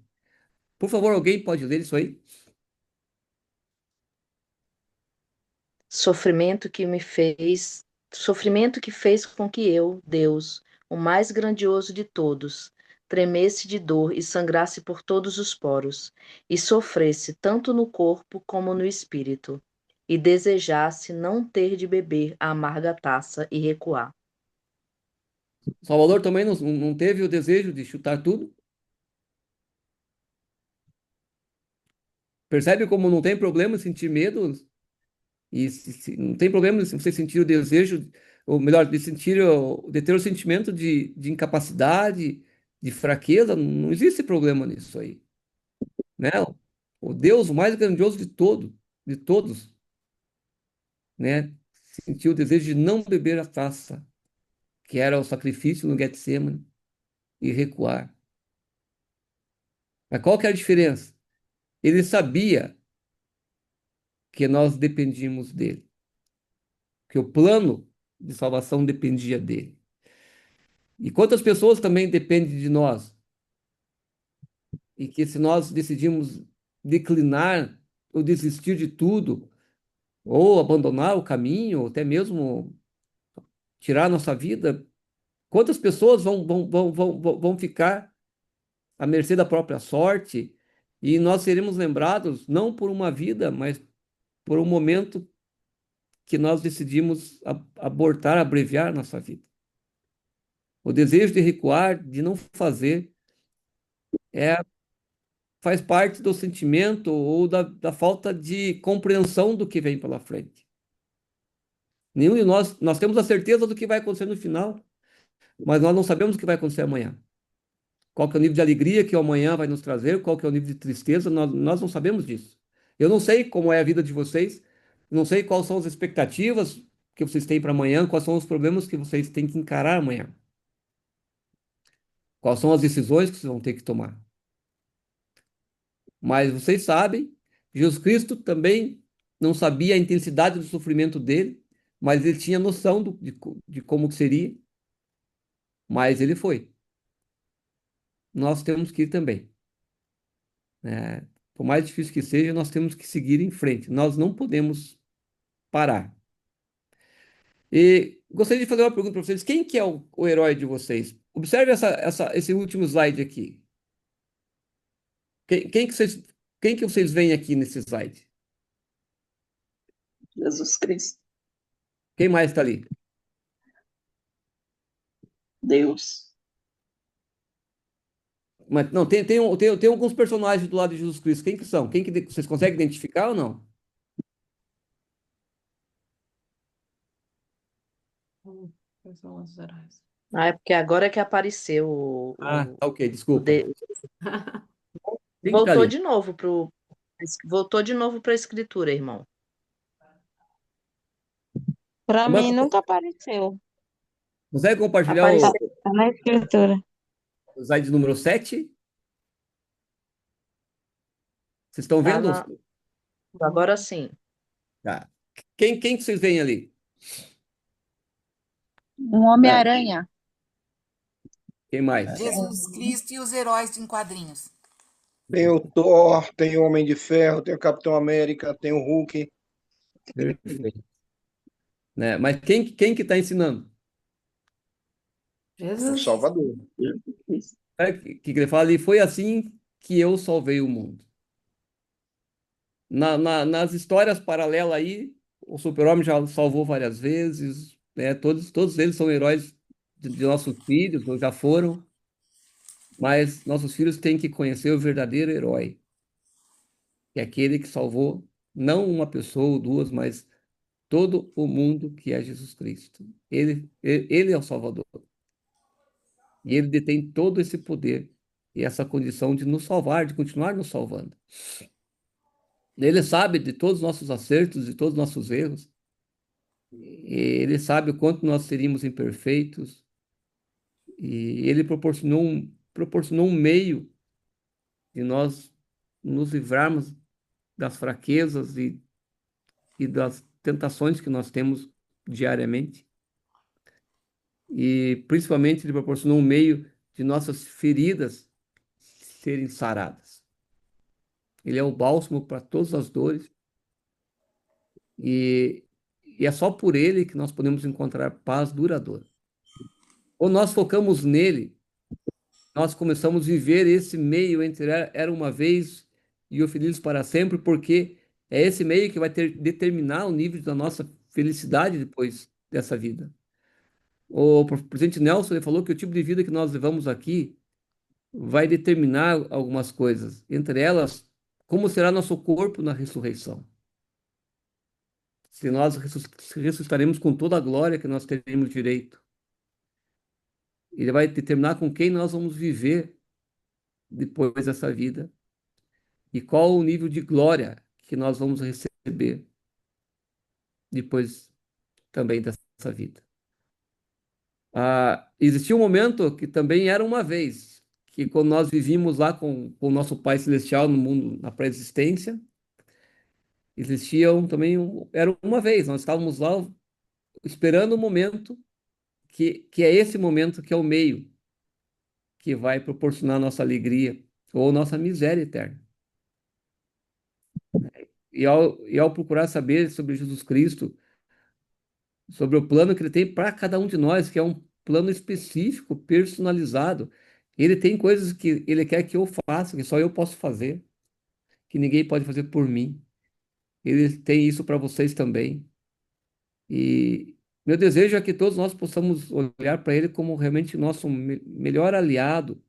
Por favor, alguém pode ler isso aí? Sofrimento que fez com que eu, Deus, o mais grandioso de todos, tremesse de dor e sangrasse por todos os poros, e sofresse tanto no corpo como no espírito, e desejasse não ter de beber a amarga taça e recuar. Salvador também não teve o desejo de chutar tudo? Percebe como não tem problema sentir medo? E não tem problema se você sentir o desejo, ou melhor, de ter o sentimento de incapacidade, de fraqueza, não existe problema nisso aí, né? O Deus o mais grandioso de todos, né? Sentiu o desejo de não beber a taça, que era o sacrifício no Getsemane, e recuar. Mas qual que é a diferença? Ele sabia que nós dependíamos dele, que o plano de salvação dependia dele. E quantas pessoas também dependem de nós? E que se nós decidimos declinar ou desistir de tudo, ou abandonar o caminho, ou até mesmo tirar a nossa vida, Quantas pessoas vão ficar à mercê da própria sorte e nós seremos lembrados não por uma vida, mas por um momento que nós decidimos abortar, abreviar nossa vida. O desejo de recuar, de não fazer, é, faz parte do sentimento ou da falta de compreensão do que vem pela frente. Nenhum de nós temos a certeza do que vai acontecer no final, mas nós não sabemos o que vai acontecer amanhã. Qual que é o nível de alegria que o amanhã vai nos trazer, qual que é o nível de tristeza, nós não sabemos disso. Eu não sei como é a vida de vocês, não sei quais são as expectativas que vocês têm para amanhã, quais são os problemas que vocês têm que encarar amanhã, quais são as decisões que vocês vão ter que tomar. Mas vocês sabem, Jesus Cristo também não sabia a intensidade do sofrimento dele, mas ele tinha noção de como que seria, mas ele foi. Nós temos que ir também, né? Por mais difícil que seja, nós temos que seguir em frente. Nós não podemos parar. E gostaria de fazer uma pergunta para vocês. Quem que é o herói de vocês? Observe esse último slide aqui. Quem que vocês veem aqui nesse slide? Jesus Cristo, Quem mais está ali? Deus. Mas, não, tem alguns personagens do lado de Jesus Cristo. Quem que são? Quem que vocês conseguem identificar ou não? São os heróis. Ah, é porque agora é que apareceu Ah, tá, ok, o desculpa. Quem que tá voltou ali? de novo para a escritura, irmão. Para Irmã, mim nunca apareceu. consegue compartilhar Apareceu Tá na escritura. o slide número 7? Vocês estão tá vendo? agora sim. Tá. Quem que vocês veem ali? Um Homem-Aranha. Quem mais? Jesus Cristo e os heróis em quadrinhos. Tem o Thor, tem o Homem de Ferro, tem o Capitão América, tem o Hulk. Perfeito. Né? Mas quem que está ensinando? O Jesus. Salvador. Que ele fala ali, foi assim que eu salvei o mundo. Nas histórias paralelas aí, o Super-Homem já salvou várias vezes, né? Todos eles são heróis de nossos filhos, ou já foram, mas nossos filhos têm que conhecer o verdadeiro herói, que é aquele que salvou não uma pessoa ou duas, mas todo o mundo, que é Jesus Cristo. Ele é o Salvador. E ele detém todo esse poder e essa condição de nos salvar, de continuar nos salvando. Ele sabe de todos os nossos acertos, de todos os nossos erros. E ele sabe o quanto nós seríamos imperfeitos. E ele proporcionou um meio de nós nos livrarmos das fraquezas e das tentações que nós temos diariamente. E principalmente ele proporcionou um meio de nossas feridas serem saradas. Ele é o bálsamo para todas as dores e é só por ele que nós podemos encontrar paz duradoura. Quando nós focamos nele, nós começamos a viver esse meio entre era uma vez e o feliz para sempre, porque é esse meio que vai determinar o nível da nossa felicidade depois dessa vida. O presidente Nelson ele falou que o tipo de vida que nós levamos aqui vai determinar algumas coisas, entre elas, como será nosso corpo na ressurreição. Se nós ressuscitaremos com toda a glória que nós teremos direito. Ele vai determinar com quem nós vamos viver depois dessa vida e qual o nível de glória que nós vamos receber depois também dessa vida. Existia um momento que também era uma vez, que quando nós vivíamos lá com o nosso Pai Celestial no mundo, na pré-existência, era uma vez, nós estávamos lá esperando o momento, que é esse momento que é o meio, que vai proporcionar nossa alegria ou nossa miséria eterna. E ao procurar saber sobre Jesus Cristo, sobre o plano que ele tem para cada um de nós, que é um plano específico, personalizado. Ele tem coisas que ele quer que eu faça, que só eu posso fazer, que ninguém pode fazer por mim. Ele tem isso para vocês também. E meu desejo é que todos nós possamos olhar para ele como realmente nosso melhor aliado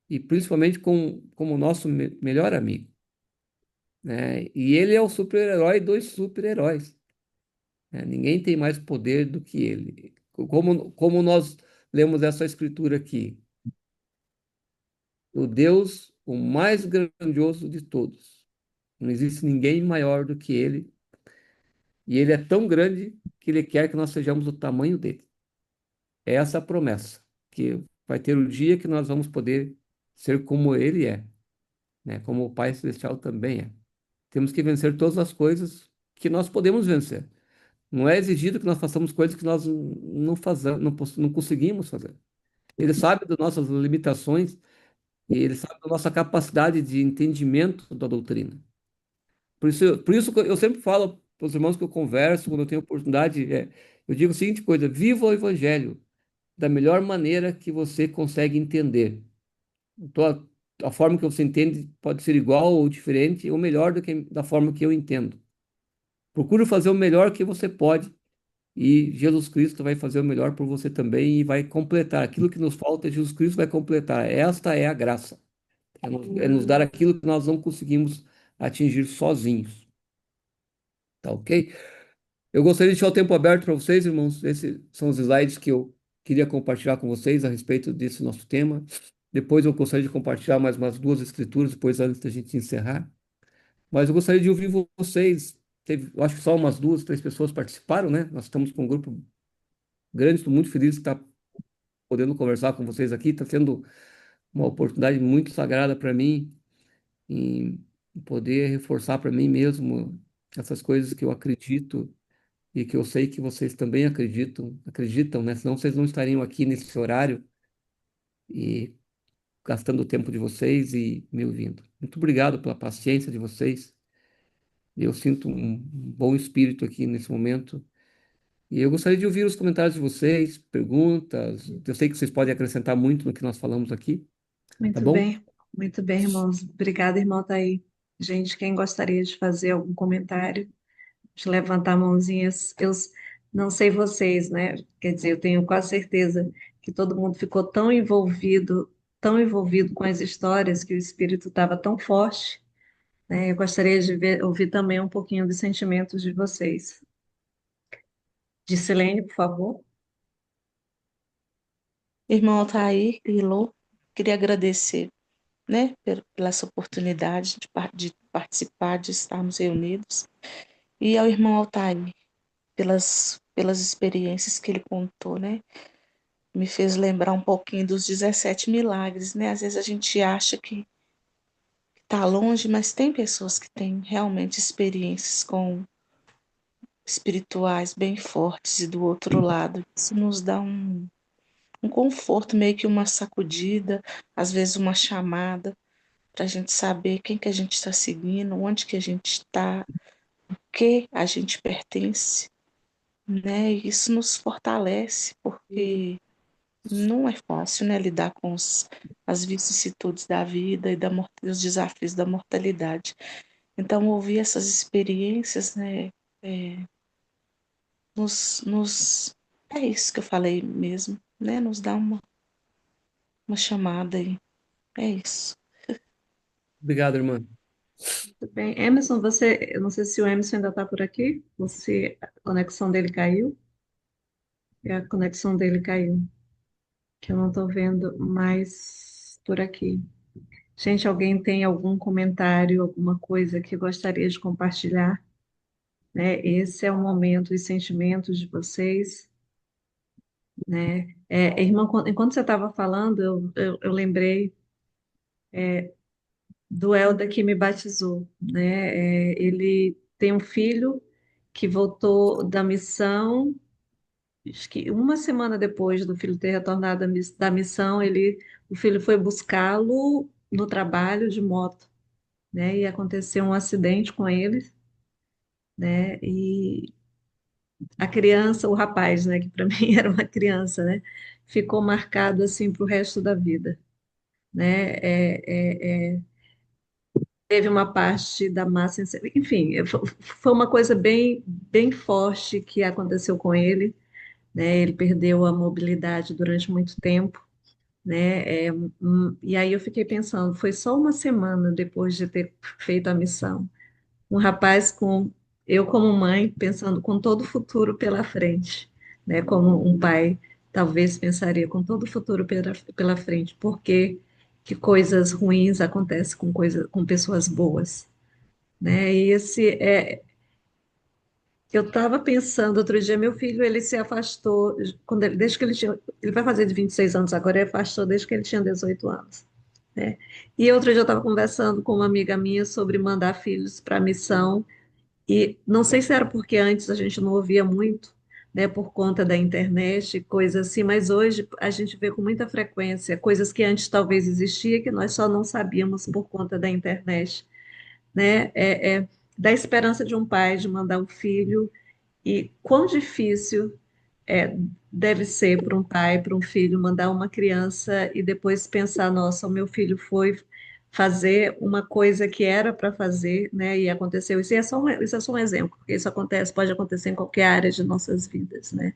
e principalmente como nosso melhor amigo, né? E ele é o super-herói dos super-heróis, né? Ninguém tem mais poder do que ele. Como nós lemos essa escritura aqui, o Deus, o mais grandioso de todos. Não existe ninguém maior do que ele, e ele é tão grande que ele quer que nós sejamos do tamanho dele. É essa a promessa, que vai ter o dia que nós vamos poder ser como ele é, né? Como o Pai Celestial também é. Temos que vencer todas as coisas que nós podemos vencer. Não é exigido que nós façamos coisas que nós não fazemos, não conseguimos fazer. Ele sabe das nossas limitações e ele sabe da nossa capacidade de entendimento da doutrina. Por isso que eu sempre falo para os irmãos que eu converso, quando eu tenho oportunidade, eu digo a seguinte coisa: viva o Evangelho da melhor maneira que você consegue entender. Então, a forma que você entende pode ser igual ou diferente, ou melhor da forma que eu entendo. Procure fazer o melhor que você pode e Jesus Cristo vai fazer o melhor por você também e vai completar. Aquilo que nos falta, Jesus Cristo vai completar. Esta é a graça. É nos dar aquilo que nós não conseguimos atingir sozinhos. Tá ok? Eu gostaria de deixar o tempo aberto para vocês, irmãos. Esses são os slides que eu queria compartilhar com vocês a respeito desse nosso tema. Depois eu gostaria de compartilhar mais umas duas escrituras, depois antes da gente encerrar. Mas eu gostaria de ouvir vocês. Eu acho que só umas duas, três pessoas participaram, né? Nós estamos com um grupo grande, estou muito feliz de estar podendo conversar com vocês aqui. Está sendo uma oportunidade muito sagrada para mim em poder reforçar para mim mesmo essas coisas que eu acredito e que eu sei que vocês também acreditam, né? Senão vocês não estariam aqui nesse horário e gastando o tempo de vocês e me ouvindo. Muito obrigado pela paciência de vocês. Eu sinto um bom espírito aqui nesse momento. E eu gostaria de ouvir os comentários de vocês, perguntas. Eu sei que vocês podem acrescentar muito no que nós falamos aqui, tá bom? Muito bem, irmãos. Obrigada, irmão, tá aí. Gente, quem gostaria de fazer algum comentário, de levantar a mãozinha, não sei vocês, né? Quer dizer, eu tenho quase certeza que todo mundo ficou tão envolvido com as histórias, que o espírito estava tão forte, né? Eu gostaria de ouvir também um pouquinho dos sentimentos de vocês. Discelene, por favor. Irmão Altair e Lô, queria agradecer, né, pela essa oportunidade de participar, de estarmos reunidos, e ao irmão Altair, pelas experiências que ele contou, né, me fez lembrar um pouquinho dos 17 milagres, né, às vezes a gente acha que está longe, mas tem pessoas que têm realmente experiências com espirituais bem fortes, e do outro lado, isso nos dá um conforto, meio que uma sacudida, às vezes uma chamada, para a gente saber quem que a gente está seguindo, onde que a gente está, o que a gente pertence, né? E isso nos fortalece, porque não é fácil, né, lidar com as vicissitudes da vida e dos desafios da mortalidade. Então, ouvir essas experiências, né, é, é isso que eu falei mesmo, né? Nos dá uma chamada aí. É isso. Obrigado, irmã. Muito bem. Emerson, eu não sei se o Emerson ainda está por aqui, a conexão dele caiu, a conexão dele caiu, que eu não estou vendo mais por aqui. Gente, alguém tem algum comentário, alguma coisa que gostaria de compartilhar? Né? Esse é o momento, os sentimentos de vocês, né? Irmã, enquanto você estava falando, eu lembrei do Helder que me batizou, né? Ele tem um filho que voltou da missão, acho que uma semana depois do filho ter retornado da missão, o filho foi buscá-lo no trabalho de moto, né? E aconteceu um acidente com ele, né? a criança, o rapaz, né, que para mim era uma criança, né, ficou marcado assim para o resto da vida, né? Teve uma parte da massa, enfim, foi uma coisa bem forte que aconteceu com ele, né? Ele perdeu a mobilidade durante muito tempo, né? E aí eu fiquei pensando, foi só uma semana depois de ter feito a missão, um rapaz com eu como mãe pensando com todo o futuro pela frente, né? Como um pai talvez pensaria com todo o futuro pela frente, porque que coisas ruins acontecem com pessoas boas, né? E esse eu estava pensando outro dia, meu filho, ele se afastou desde que ele vai fazer de 26 anos agora, ele afastou desde que ele tinha 18 anos, né? E outro dia eu estava conversando com uma amiga minha sobre mandar filhos para a missão, e não sei se era porque antes a gente não ouvia muito, né, por conta da internet, coisas assim, mas hoje a gente vê com muita frequência coisas que antes talvez existia que nós só não sabíamos por conta da internet, né? Da esperança de um pai de mandar um filho e quão difícil é, deve ser para um pai, para um filho, mandar uma criança e depois pensar, nossa, o meu filho foi fazer uma coisa que era para fazer, né? E aconteceu isso. Isso é só um exemplo, porque isso acontece, pode acontecer em qualquer área de nossas vidas, né?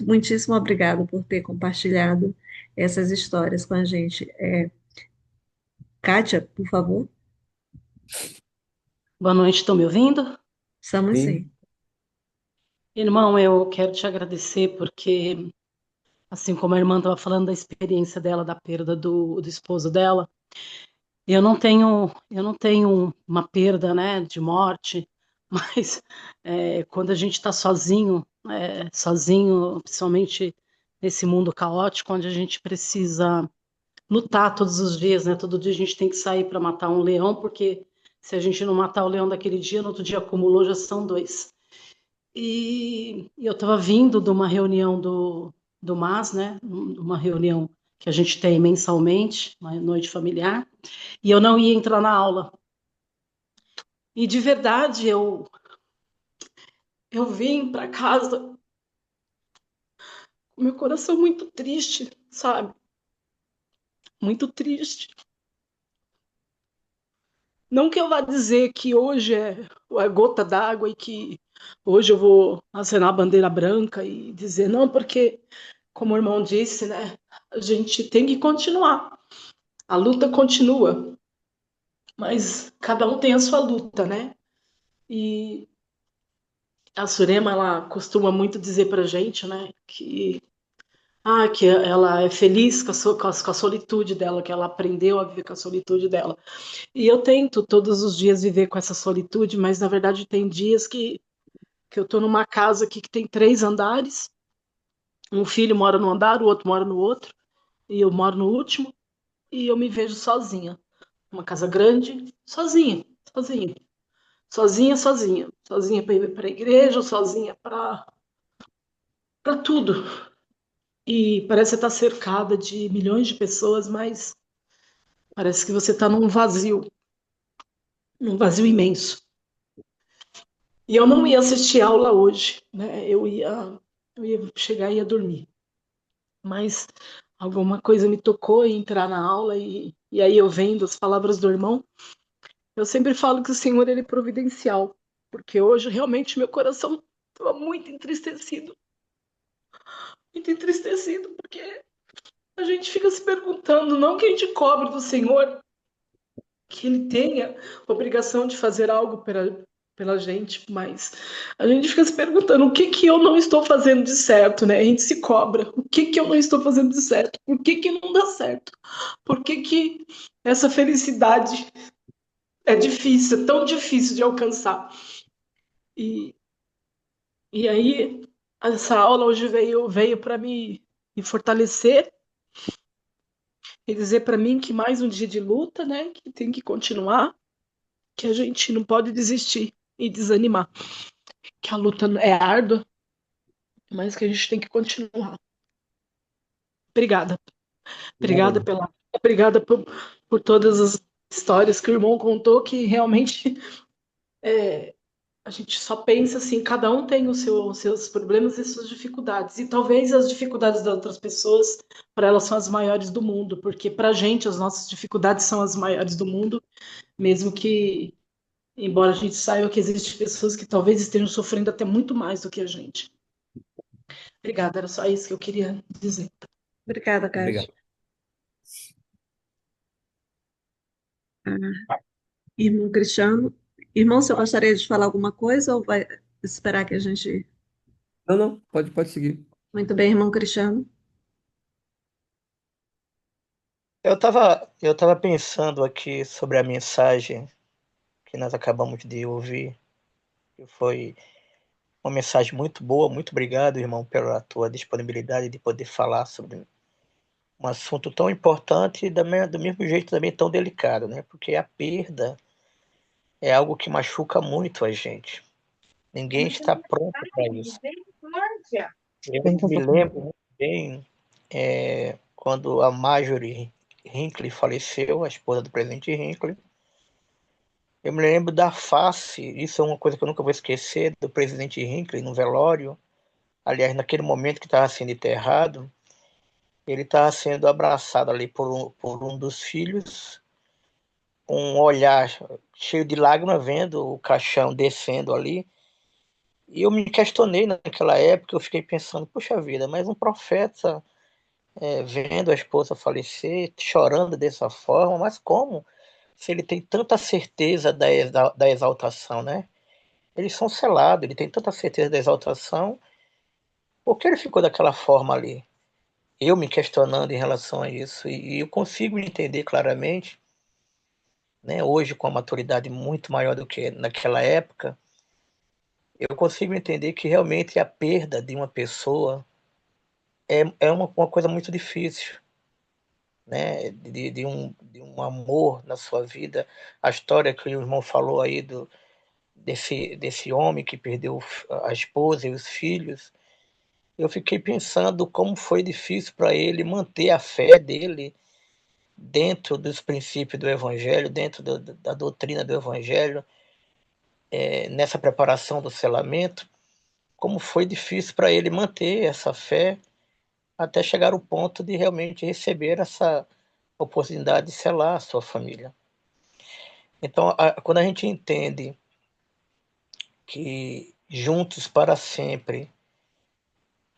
Muitíssimo obrigado por ter compartilhado essas histórias com a gente. Kátia, por favor. Boa noite, estão me ouvindo? Estamos Sim. sim. Irmão, eu quero te agradecer porque, assim como a irmã estava falando da experiência dela, da perda do esposo dela, eu não tenho uma perda, né, de morte, mas quando a gente está sozinho, principalmente nesse mundo caótico, onde a gente precisa lutar todos os dias, né? Todo dia a gente tem que sair para matar um leão, porque se a gente não matar o leão daquele dia, no outro dia acumulou, já são dois. E eu estava vindo de uma reunião do MAS, né? Uma reunião que a gente tem mensalmente, uma noite familiar, e eu não ia entrar na aula. E de verdade, eu vim para casa com meu coração muito triste, sabe? Muito triste. Não que eu vá dizer que hoje é gota d'água e que hoje eu vou acenar a bandeira branca e dizer não, porque, como o irmão disse, né? A gente tem que continuar. A luta continua, mas cada um tem a sua luta, né? E a Surema, ela costuma muito dizer pra gente, né, que ela é feliz com a solitude dela, que ela aprendeu a viver com a solitude dela. E eu tento todos os dias viver com essa solitude, mas na verdade tem dias que eu tô numa casa aqui que tem 3 andares, um filho mora no andar, o outro mora no outro, e eu moro no último, e eu me vejo sozinha. Uma casa grande, sozinha, sozinha. Sozinha para ir para a igreja, sozinha para tudo. E parece estar cercada de milhões de pessoas, mas parece que você está num vazio imenso. E eu não ia assistir aula hoje, né? Eu ia chegar e ia dormir. Mas alguma coisa me tocou em entrar na aula e aí eu vendo as palavras do irmão, eu sempre falo que o Senhor ele é providencial, porque hoje realmente meu coração estava muito entristecido, porque a gente fica se perguntando, não que a gente cobre do Senhor, que Ele tenha obrigação de fazer algo pela gente, mas a gente fica se perguntando o que que eu não estou fazendo de certo, né? A gente se cobra, o que que eu não estou fazendo de certo? Por que que não dá certo? Por que que essa felicidade é difícil, é tão difícil de alcançar? E, e aí, essa aula hoje veio para me fortalecer e dizer para mim que mais um dia de luta, né? Que tem que continuar, que a gente não pode desistir e desanimar, que a luta é árdua, mas que a gente tem que continuar. Obrigada. Obrigada Nada. obrigada por todas as histórias que o irmão contou, que realmente a gente só pensa assim, cada um tem os seus problemas e suas dificuldades. E talvez as dificuldades das outras pessoas, para elas, são as maiores do mundo, porque para a gente as nossas dificuldades são as maiores do mundo, mesmo que, embora a gente saiba que existem pessoas que talvez estejam sofrendo até muito mais do que a gente. Obrigada, era só isso que eu queria dizer. Obrigada, Cátia. Obrigado. Irmão Cristiano. Irmão, você gostaria de falar alguma coisa ou vai esperar que a gente. Não, não, pode seguir. Muito bem, irmão Cristiano. Eu tava pensando aqui sobre a mensagem que nós acabamos de ouvir, que foi uma mensagem muito boa. Muito obrigado, irmão, pela tua disponibilidade de poder falar sobre um assunto tão importante e do mesmo jeito também tão delicado, né? Porque a perda é algo que machuca muito a gente. Ninguém está pronto para isso. Eu me lembro muito bem quando a Marjorie Hinckley faleceu, a esposa do presidente Hinckley. Eu me lembro da face, isso é uma coisa que eu nunca vou esquecer, do presidente Hinckley no velório. Aliás, naquele momento que estava sendo enterrado, ele estava sendo abraçado ali por um dos filhos, um olhar cheio de lágrimas, vendo o caixão descendo ali. E eu me questionei naquela época, eu fiquei pensando, puxa vida, mas um profeta vendo a esposa falecer, chorando dessa forma, mas como? Se ele tem tanta certeza da exaltação, né? Eles são selados, ele tem tanta certeza da exaltação, por que ele ficou daquela forma ali? Eu me questionando em relação a isso, e eu consigo entender claramente, né, hoje com a maturidade muito maior do que naquela época, eu consigo entender que realmente a perda de uma pessoa é uma coisa muito difícil, né, de um amor na sua vida. A história que o irmão falou aí desse homem que perdeu a esposa e os filhos, eu fiquei pensando como foi difícil para ele manter a fé dele dentro dos princípios do Evangelho, dentro da doutrina do Evangelho, nessa preparação do selamento, como foi difícil para ele manter essa fé até chegar ao ponto de realmente receber essa oportunidade de selar a sua família. Então, quando a gente entende que juntos para sempre,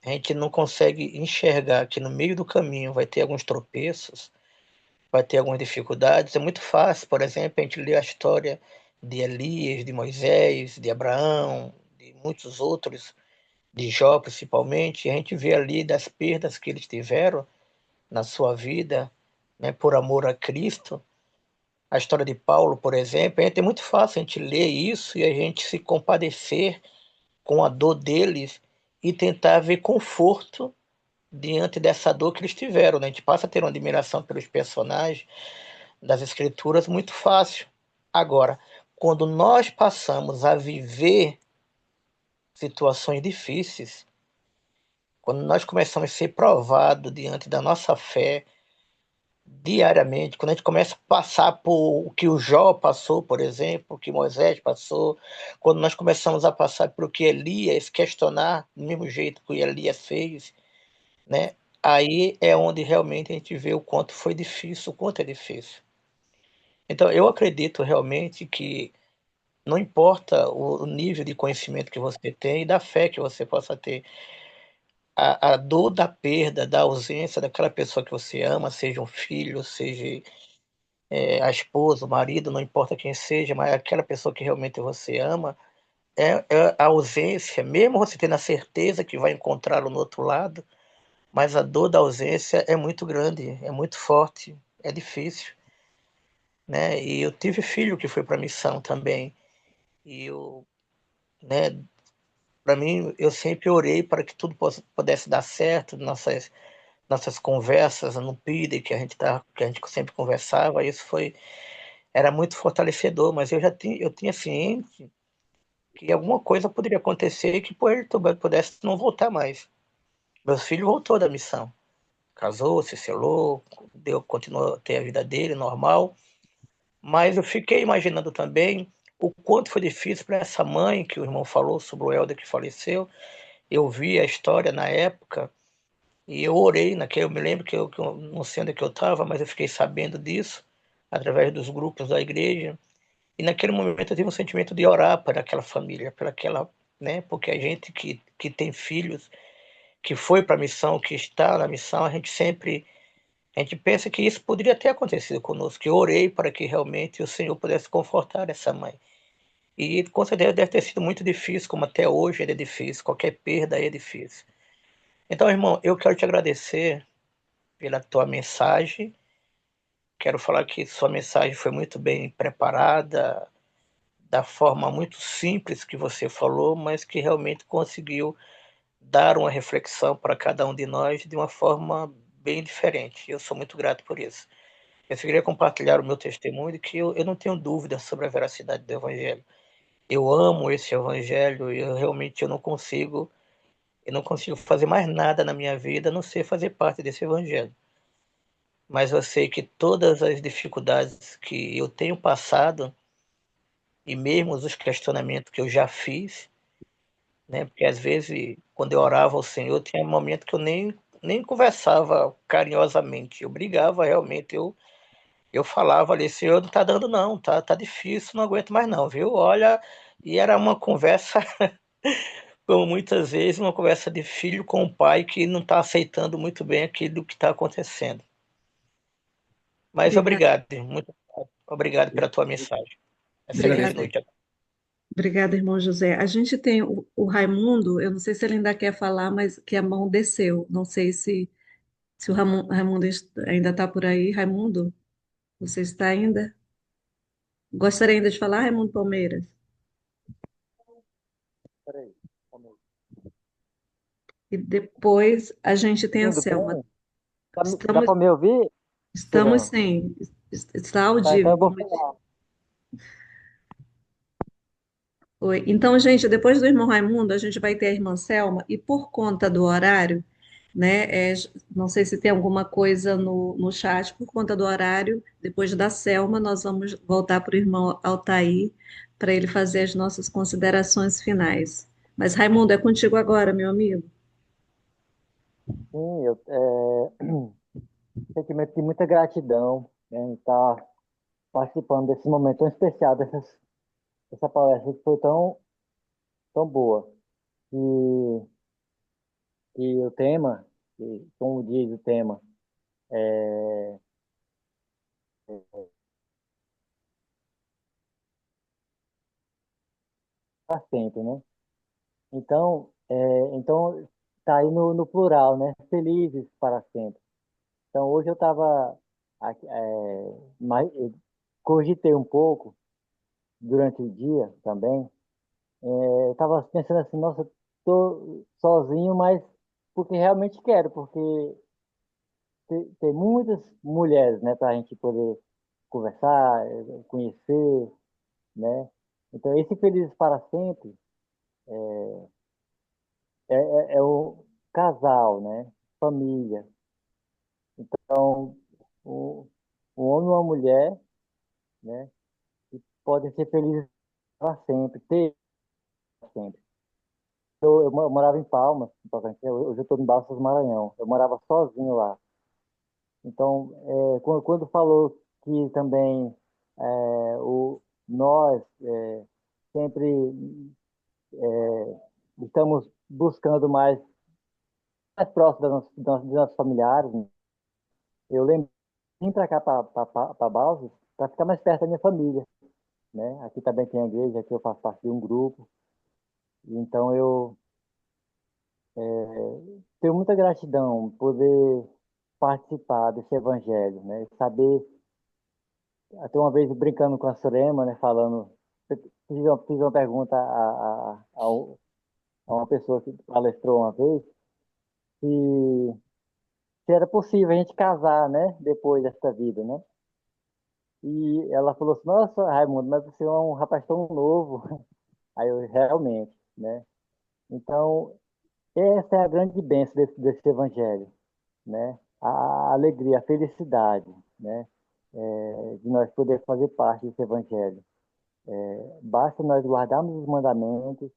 a gente não consegue enxergar que no meio do caminho vai ter alguns tropeços, vai ter algumas dificuldades. É muito fácil, por exemplo, a gente ler a história de Elias, de Moisés, de Abraão, de muitos outros, de Jó principalmente, e a gente vê ali das perdas que eles tiveram na sua vida, né, por amor a Cristo. A história de Paulo, por exemplo, é muito fácil a gente ler isso e a gente se compadecer com a dor deles e tentar ver conforto diante dessa dor que eles tiveram, né? A gente passa a ter uma admiração pelos personagens das escrituras muito fácil. Agora, quando nós passamos a viver situações difíceis, quando nós começamos a ser provados diante da nossa fé diariamente, quando a gente começa a passar por o que o Jó passou, por exemplo, o que Moisés passou, quando nós começamos a passar por o que Elias, questionar do mesmo jeito que Elias fez, né? Aí é onde realmente a gente vê o quanto foi difícil, o quanto é difícil. Então, eu acredito realmente que não importa o nível de conhecimento que você tem e da fé que você possa ter, a dor da perda, da ausência daquela pessoa que você ama, seja um filho, seja a esposa, o marido, não importa quem seja, mas aquela pessoa que realmente você ama, é a ausência, mesmo você tendo a certeza que vai encontrá-lo no outro lado, mas a dor da ausência é muito grande, é muito forte, é difícil, né? E eu tive filho que foi para a missão também, e eu, né, para mim, eu sempre orei para que tudo pudesse dar certo, nossas conversas no PIDE que a gente sempre conversava, isso era muito fortalecedor, mas eu tinha ciente que alguma coisa poderia acontecer que ele pudesse não voltar mais. Meu filho voltou da missão, casou, se selou, continuou a ter a vida dele normal, mas eu fiquei imaginando também o quanto foi difícil para essa mãe que o irmão falou sobre o Helder que faleceu. Eu vi a história na época e eu orei naquele. Eu me lembro que eu não sei onde é que eu estava, mas eu fiquei sabendo disso através dos grupos da igreja. E naquele momento eu tive um sentimento de orar para aquela família, para aquela, né? Porque a gente que tem filhos, que foi para a missão, que está na missão, a gente pensa que isso poderia ter acontecido conosco. Eu orei para que realmente o Senhor pudesse confortar essa mãe. E com certeza deve ter sido muito difícil, como até hoje é difícil, qualquer perda é difícil. Então, irmão, eu quero te agradecer pela tua mensagem. Quero falar que sua mensagem foi muito bem preparada, da forma muito simples que você falou, mas que realmente conseguiu dar uma reflexão para cada um de nós de uma forma bem diferente. Eu sou muito grato por isso. Eu queria compartilhar o meu testemunho de que eu não tenho dúvida sobre a veracidade do Evangelho. Eu amo esse Evangelho e eu não consigo fazer mais nada na minha vida a não ser fazer parte desse Evangelho. Mas eu sei que todas as dificuldades que eu tenho passado e mesmo os questionamentos que eu já fiz, né? Porque às vezes, quando eu orava ao Senhor, tinha momento que eu nem conversava carinhosamente. Eu brigava realmente, eu falava ali, Senhor, não está dando não, tá difícil, não aguento mais não, viu? Olha, e era uma conversa, como muitas vezes, uma conversa de filho com o pai que não está aceitando muito bem aquilo que está acontecendo. Mas Obrigada, obrigado, muito obrigado pela tua mensagem. Excelente obrigada, noite. obrigada, irmão José. A gente tem o Raimundo, eu não sei se ele ainda quer falar, mas que a mão desceu. Não sei se o Raimundo ainda está por aí. Raimundo, você está ainda? Gostaria ainda de falar, Raimundo Palmeiras? Peraí. E depois a gente tem a Tudo Selma. bem? Dá Estamos, para me ouvir, estamos Fernando? sim, está Tá, então audível. eu vou falar. Oi. Então, gente, depois do irmão Raimundo, a gente vai ter a irmã Selma, e por conta do horário, né, não sei se tem alguma coisa no chat, por conta do horário, depois da Selma, nós vamos voltar para o irmão Altair, para ele fazer as nossas considerações finais. Mas, Raimundo, é contigo agora, meu amigo. Sim, sentimento de muita gratidão, né, em estar participando desse momento tão especial, dessa palestra que foi tão boa. E, e o tema, como diz o tema, é para sempre, né? Então tá aí no plural, né? Felizes para sempre. Então hoje eu estava mais, cogitei um pouco durante o dia também. Eu estava pensando assim, nossa, tô sozinho, mas porque realmente quero, porque tem muitas mulheres, né, para a gente poder conversar, conhecer, né? Então esse Felizes para sempre é o casal, né? Família. Então, um, um homem e uma mulher, né? Que podem ser felizes para sempre, ter para sempre. Eu morava em Palmas, em Tocantins, hoje eu estou em Balsas, Maranhão. Eu morava sozinho lá. Então, quando falou que também nós sempre estamos buscando mais próximo dos nossos familiares, né? Eu lembro vim para cá, para Balsas, para ficar mais perto da minha família, né? Aqui também tem a igreja, aqui eu faço parte de um grupo. Então, eu tenho muita gratidão por poder participar desse evangelho, né? Saber, até uma vez brincando com a Surema, né? Falando, fiz uma pergunta a uma pessoa que palestrou uma vez, se, se era possível a gente casar, né? Depois dessa vida, né? E ela falou assim, nossa, Raimundo, mas você é um rapaz tão novo. Aí eu, realmente, né? Então, essa é a grande bênção desse evangelho, né? A alegria, a felicidade, né? De nós poder fazer parte desse evangelho. Basta nós guardarmos os mandamentos,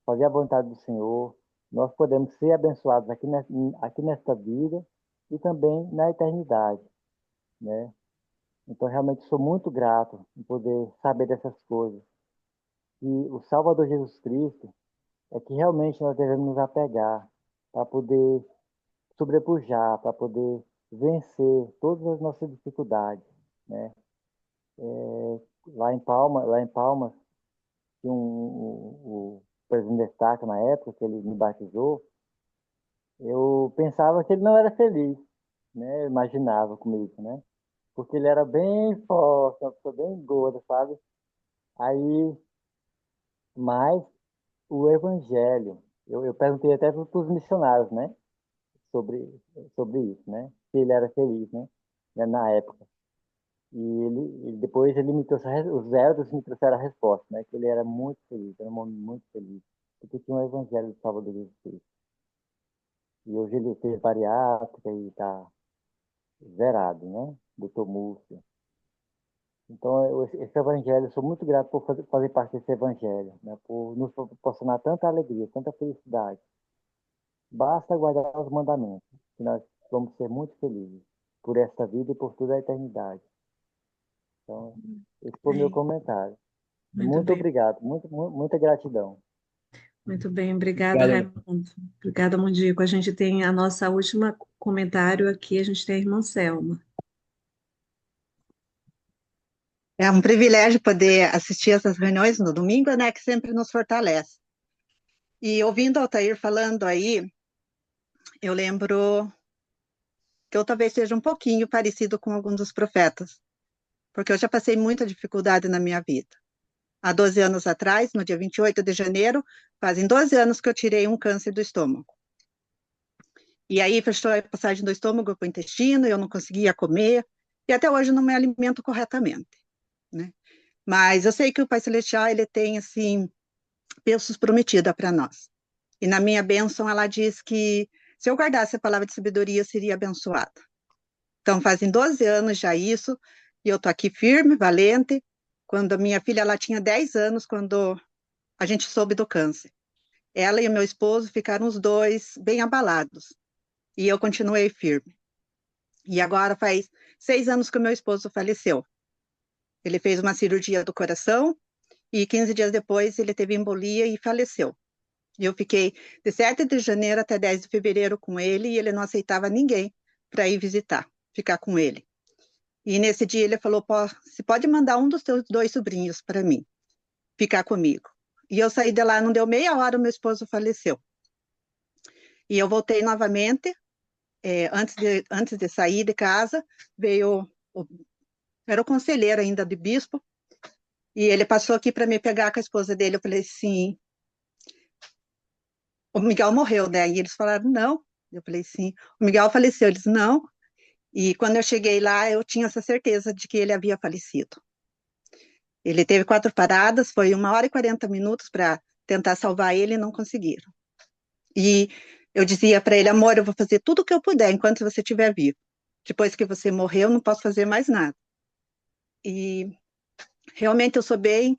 fazer a vontade do Senhor, nós podemos ser abençoados aqui nesta vida e também na eternidade, né? Então, realmente sou muito grato em poder saber dessas coisas. E o Salvador Jesus Cristo é que realmente nós devemos nos apegar para poder sobrepujar, para poder vencer todas as nossas dificuldades, né? Lá em Palmas, tinha o presidente Estaca, na época que ele me batizou, eu pensava que ele não era feliz, né? Eu imaginava comigo, né? Porque ele era bem forte, uma pessoa bem gorda, sabe? Aí, mas o evangelho, eu perguntei até para os missionários, né? Sobre, sobre isso, né? Se ele era feliz, né? Na época. E depois ele me trouxe, os elders me trouxeram a resposta, né? Que ele era muito feliz, era um homem muito feliz. Porque tinha um evangelho do Salvador Jesus Cristo. E hoje ele fez bariátrica e está zerado, né? Doutor Múrcio. Então, esse evangelho, eu sou muito grato por fazer parte desse evangelho, né? Por nos proporcionar tanta alegria, tanta felicidade. Basta guardar os mandamentos, que nós vamos ser muito felizes por esta vida e por toda a eternidade. Então, esse foi o meu comentário. Muito Muito bem, obrigado, muita gratidão. muito bem. Obrigada, Obrigado. Raimundo. Obrigada, Mundico. A gente tem a nossa última comentário aqui, a gente tem a irmã Selma. É um privilégio poder assistir essas reuniões no domingo, né, que sempre nos fortalece. E ouvindo o Altair falando aí, eu lembro que eu talvez seja um pouquinho parecido com alguns dos profetas, porque eu já passei muita dificuldade na minha vida. Há 12 anos atrás, no dia 28 de janeiro, fazem 12 anos que eu tirei um câncer do estômago. E aí fechou a passagem do estômago para o intestino, eu não conseguia comer, e até hoje eu não me alimento corretamente, né? Mas eu sei que o Pai Celestial, ele tem, assim, bênçãos prometidas para nós. E na minha bênção, ela diz que se eu guardasse a palavra de sabedoria, eu seria abençoada. Então, fazem 12 anos já isso, e eu estou aqui firme, valente. Quando a minha filha, ela tinha 10 anos, quando a gente soube do câncer. Ela e o meu esposo ficaram os dois bem abalados, e eu continuei firme. E agora faz 6 anos que o meu esposo faleceu. Ele fez uma cirurgia do coração, e 15 dias depois ele teve embolia e faleceu. E eu fiquei de 7 de janeiro até 10 de fevereiro com ele, e ele não aceitava ninguém para ir visitar, ficar com ele. E nesse dia ele falou, você pode mandar um dos teus 2 sobrinhos para mim, ficar comigo. E eu saí de lá, não deu meia hora, meu esposo faleceu. E eu voltei novamente, antes de sair de casa, veio, era o conselheiro ainda do bispo, e ele passou aqui para me pegar com a esposa dele. Eu falei assim, o Miguel morreu, né? E eles falaram, não. Eu falei, sim. O Miguel faleceu. Eles, não. E quando eu cheguei lá, eu tinha essa certeza de que ele havia falecido. Ele teve 4 paradas, foi 1 hora e 40 minutos para tentar salvar ele e não conseguiram. E eu dizia para ele, amor, eu vou fazer tudo o que eu puder enquanto você estiver vivo. Depois que você morrer, eu não posso fazer mais nada. E realmente eu sou bem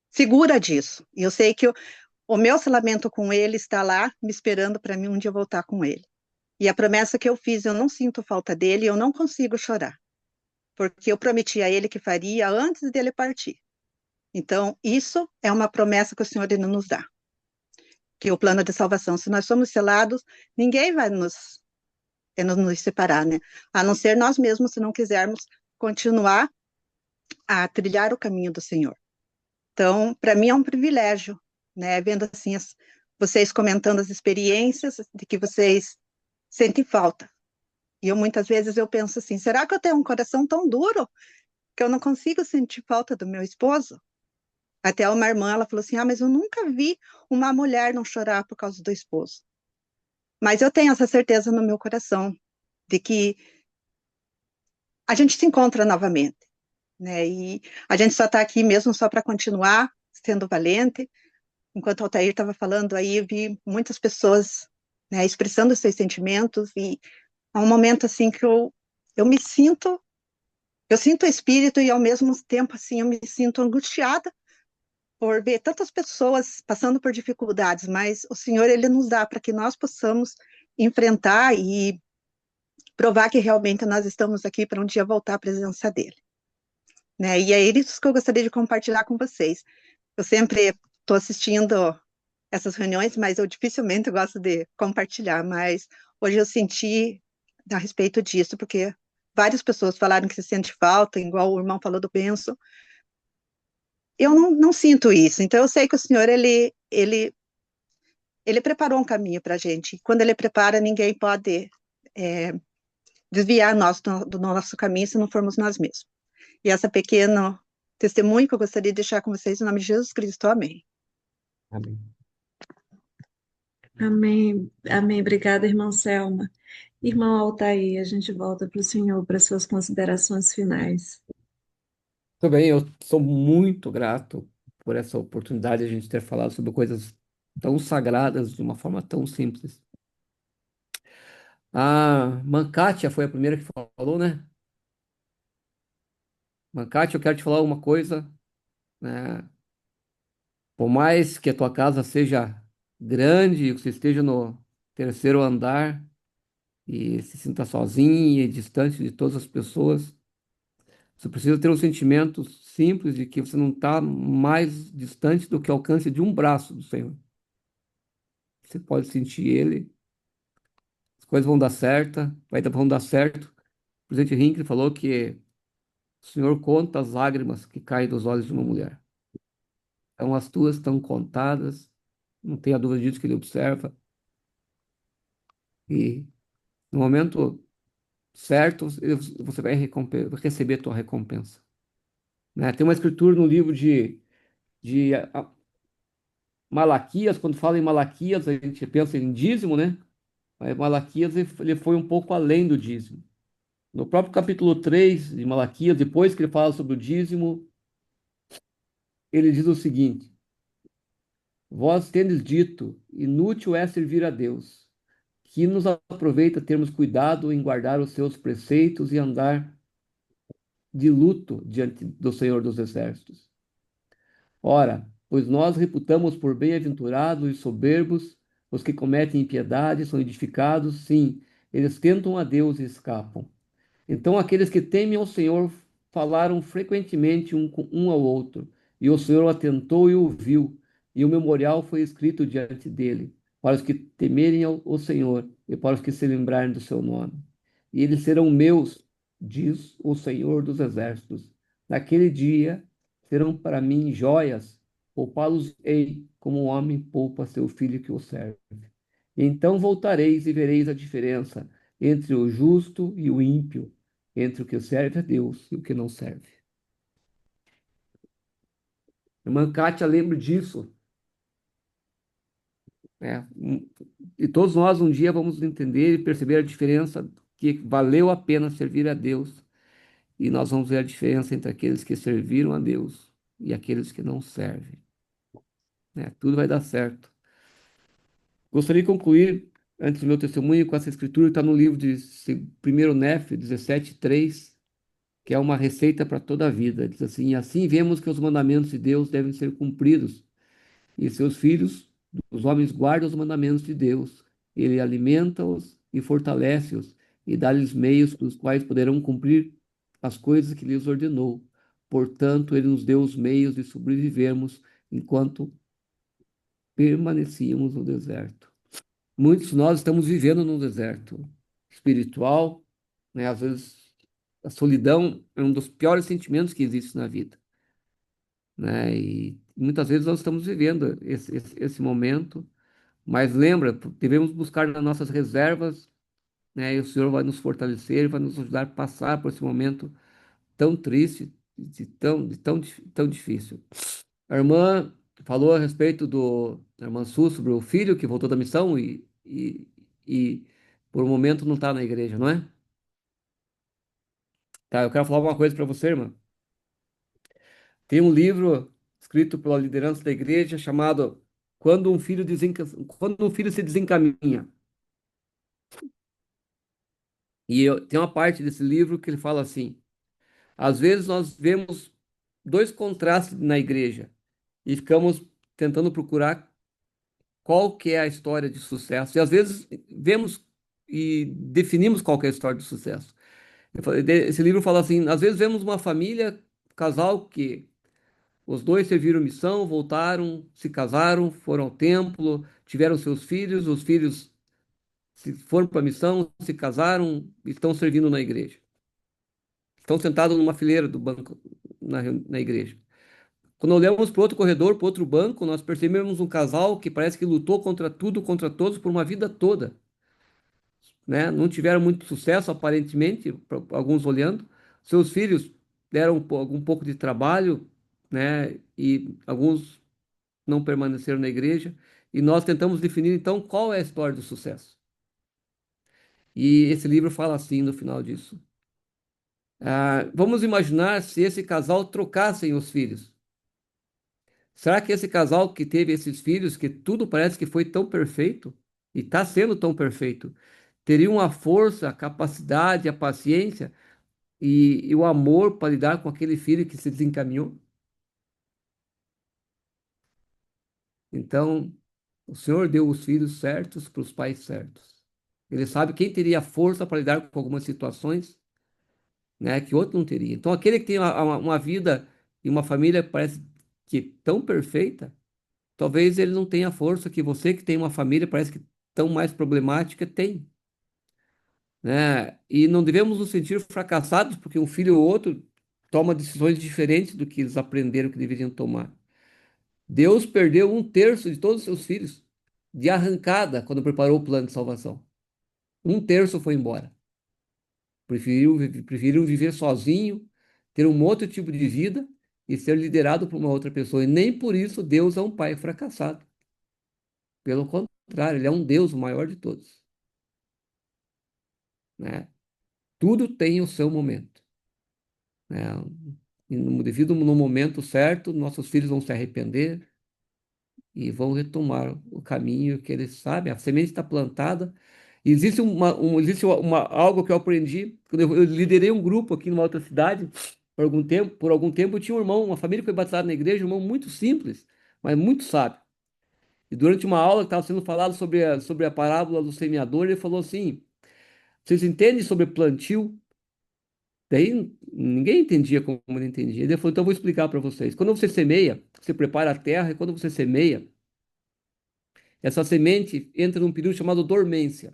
segura disso. E eu sei que o meu selamento com ele está lá, me esperando para mim um dia voltar com ele. E a promessa que eu fiz, eu não sinto falta dele, eu não consigo chorar. Porque eu prometi a ele que faria antes dele partir. Então, isso é uma promessa que o Senhor ainda nos dá. Que é o plano de salvação. Se nós somos selados, ninguém vai nos separar, né? A não ser nós mesmos, se não quisermos continuar a trilhar o caminho do Senhor. Então, para mim é um privilégio, né? Vendo assim vocês comentando as experiências de que vocês sentem falta. E muitas vezes eu penso assim, será que eu tenho um coração tão duro que eu não consigo sentir falta do meu esposo? Até uma irmã, ela falou assim, mas eu nunca vi uma mulher não chorar por causa do esposo. Mas eu tenho essa certeza no meu coração de que a gente se encontra novamente, né? E a gente só está aqui mesmo só para continuar sendo valente. Enquanto o Altair estava falando aí, eu vi muitas pessoas, né, expressando seus sentimentos, e é um momento assim que eu me sinto eu sinto o espírito e ao mesmo tempo assim eu me sinto angustiada por ver tantas pessoas passando por dificuldades, mas o Senhor ele nos dá para que nós possamos enfrentar e provar que realmente nós estamos aqui para um dia voltar à presença dele, né? E é isso que eu gostaria de compartilhar com vocês. Eu sempre estou assistindo essas reuniões, mas eu dificilmente gosto de compartilhar, mas hoje eu senti a respeito disso, porque várias pessoas falaram que se sente falta, igual o irmão falou do benção. Eu não sinto isso, então eu sei que o Senhor, ele preparou um caminho para a gente. Quando ele prepara, ninguém pode desviar nós do nosso caminho se não formos nós mesmos. E essa pequeno testemunho que eu gostaria de deixar com vocês, em nome de Jesus Cristo. Amém. Amém. Amém. Amém. Obrigada, irmã Selma. Irmão Altair, a gente volta para o senhor para suas considerações finais. Tudo bem, eu sou muito grato por essa oportunidade de a gente ter falado sobre coisas tão sagradas de uma forma tão simples. A Mankátia foi a primeira que falou, né? Mankátia, eu quero te falar uma coisa, né? Por mais que a tua casa seja grande, e você esteja no terceiro andar e se sinta sozinha e distante de todas as pessoas, você precisa ter um sentimento simples de que você não está mais distante do que o alcance de um braço do Senhor. Você pode sentir Ele, as coisas vão dar certo, vão dar certo. O presidente Hinckley falou que o Senhor conta as lágrimas que caem dos olhos de uma mulher. Então as tuas estão contadas, não tenha dúvida disso que Ele observa. E no momento certo, você vai receber a tua recompensa. Né? Tem uma escritura no livro de Malaquias, quando fala em Malaquias, a gente pensa em dízimo, né? Mas Malaquias ele foi um pouco além do dízimo. No próprio capítulo 3 de Malaquias, depois que ele fala sobre o dízimo, ele diz o seguinte: Vós tendes dito, inútil é servir a Deus, que nos aproveita termos cuidado em guardar os seus preceitos e andar de luto diante do Senhor dos Exércitos. Ora, pois nós reputamos por bem-aventurados e soberbos os que cometem impiedade, são edificados, sim, eles tentam a Deus e escapam. Então aqueles que temem ao Senhor falaram frequentemente um ao outro, e o Senhor atentou e ouviu, e o memorial foi escrito diante dele, para os que temerem ao Senhor e para os que se lembrarem do seu nome. E eles serão meus, diz o Senhor dos Exércitos. Naquele dia serão para mim joias, poupá-los-ei como um homem poupa seu filho que o serve. E então voltareis e vereis a diferença entre o justo e o ímpio, entre o que serve a Deus e o que não serve. Irmã Kátia, lembro disso. Né? E todos nós um dia vamos entender e perceber a diferença que valeu a pena servir a Deus. E nós vamos ver a diferença entre aqueles que serviram a Deus e aqueles que não servem. Né? Tudo vai dar certo. Gostaria de concluir, antes do meu testemunho, com essa escritura que está no livro de 1 Néfio 17:3, que é uma receita para toda a vida. Diz assim: e assim vemos que os mandamentos de Deus devem ser cumpridos, e seus filhos, os homens, guardam os mandamentos de Deus. Ele alimenta-os e fortalece-os, e dá-lhes meios pelos quais poderão cumprir as coisas que lhes ordenou. Portanto, ele nos deu os meios de sobrevivermos enquanto permanecíamos no deserto. Muitos de nós estamos vivendo num deserto espiritual, né? Às vezes a solidão é um dos piores sentimentos que existe na vida, né? E muitas vezes nós estamos vivendo esse momento, mas lembra, devemos buscar nas nossas reservas, né? E o Senhor vai nos fortalecer, vai nos ajudar a passar por esse momento tão triste, tão difícil. A irmã falou a respeito da irmã Su sobre o filho que voltou da missão e por um momento não está na igreja, não é? Tá, eu quero falar uma coisa para você, irmã. Tem um livro escrito pela liderança da igreja chamado Quando um filho se desencaminha. E tem uma parte desse livro que ele fala assim: Às vezes nós vemos dois contrastes na igreja e ficamos tentando procurar qual que é a história de sucesso. E às vezes vemos e definimos qual que é a história de sucesso. Esse livro fala assim, às vezes vemos uma família, casal que os dois serviram missão, voltaram, se casaram, foram ao templo, tiveram seus filhos, os filhos foram para a missão, se casaram e estão servindo na igreja. Estão sentados numa fileira do banco na igreja. Quando olhamos para outro corredor, para outro banco, nós percebemos um casal que parece que lutou contra tudo, contra todos, por uma vida toda, né? Não tiveram muito sucesso, aparentemente, alguns olhando. Seus filhos deram um pouco de trabalho, né? E alguns não permaneceram na igreja. E nós tentamos definir, então, qual é a história do sucesso. E esse livro fala assim no final disso. Vamos imaginar se esse casal trocassem os filhos. Será que esse casal que teve esses filhos, que tudo parece que foi tão perfeito, e está sendo tão perfeito, teriam a força, a capacidade, a paciência e o amor para lidar com aquele filho que se desencaminhou? Então, o Senhor deu os filhos certos para os pais certos. Ele sabe quem teria força para lidar com algumas situações, né, que outro não teria. Então, aquele que tem uma vida e uma família parece que tão perfeita, talvez ele não tenha a força que você que tem uma família parece que tão mais problemática tem, né? E não devemos nos sentir fracassados porque um filho ou outro toma decisões diferentes do que eles aprenderam que deveriam tomar. Deus perdeu um terço de todos os seus filhos de arrancada quando preparou o plano de salvação. Um terço foi embora. Preferiram viver sozinho, ter um outro tipo de vida e ser liderado por uma outra pessoa. E nem por isso Deus é um pai fracassado. Pelo contrário, ele é um Deus o maior de todos, né? Tudo tem o seu momento, né? E devido no momento certo, nossos filhos vão se arrepender e vão retomar o caminho que eles sabem. A semente está plantada. E algo que eu aprendi quando eu liderei um grupo aqui numa outra cidade por algum tempo. Por algum tempo eu tinha um irmão, uma família que foi batizada na igreja, um irmão muito simples, mas muito sábio. E durante uma aula que estava sendo falado sobre a parábola do semeador, ele falou assim: vocês entendem sobre plantio? Daí ninguém entendia como ele entendia. Ele falou: então eu vou explicar para vocês. Quando você semeia, você prepara a terra, e quando você semeia, essa semente entra num período chamado dormência.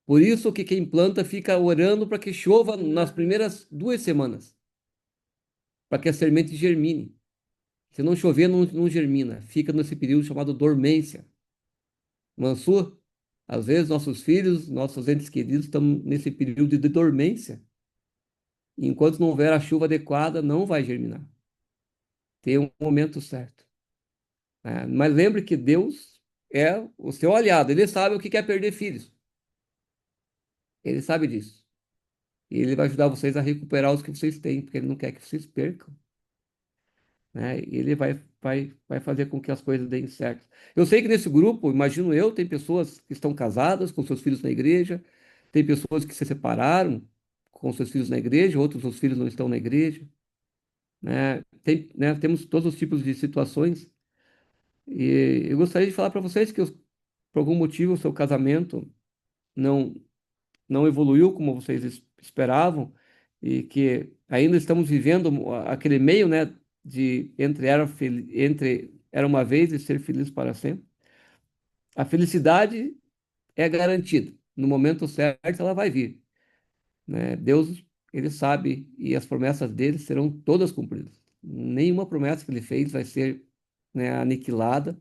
Por isso que quem planta fica orando para que chova nas primeiras 2 semanas, para que a semente germine. Se não chover, não germina. Fica nesse período chamado dormência. Mansur, às vezes nossos filhos, nossos entes queridos estão nesse período de dormência. Enquanto não houver a chuva adequada, não vai germinar. Tem um momento certo, né? Mas lembre que Deus é o seu aliado. Ele sabe o que é perder filhos. Ele sabe disso. E ele vai ajudar vocês a recuperar os que vocês têm, porque ele não quer que vocês percam, né? E ele vai fazer com que as coisas deem certo. Eu sei que nesse grupo, imagino eu, tem pessoas que estão casadas com seus filhos na igreja, tem pessoas que se separaram com seus filhos na igreja, outros os filhos não estão na igreja, né? Temos todos os tipos de situações. E eu gostaria de falar para vocês que, por algum motivo, o seu casamento não não evoluiu como vocês esperavam e que ainda estamos vivendo aquele meio, né, de entre era uma vez e ser feliz para sempre. A felicidade é garantida. No momento certo, ela vai vir, né? Deus, ele sabe e as promessas dele serão todas cumpridas. Nenhuma promessa que ele fez vai ser, né, aniquilada.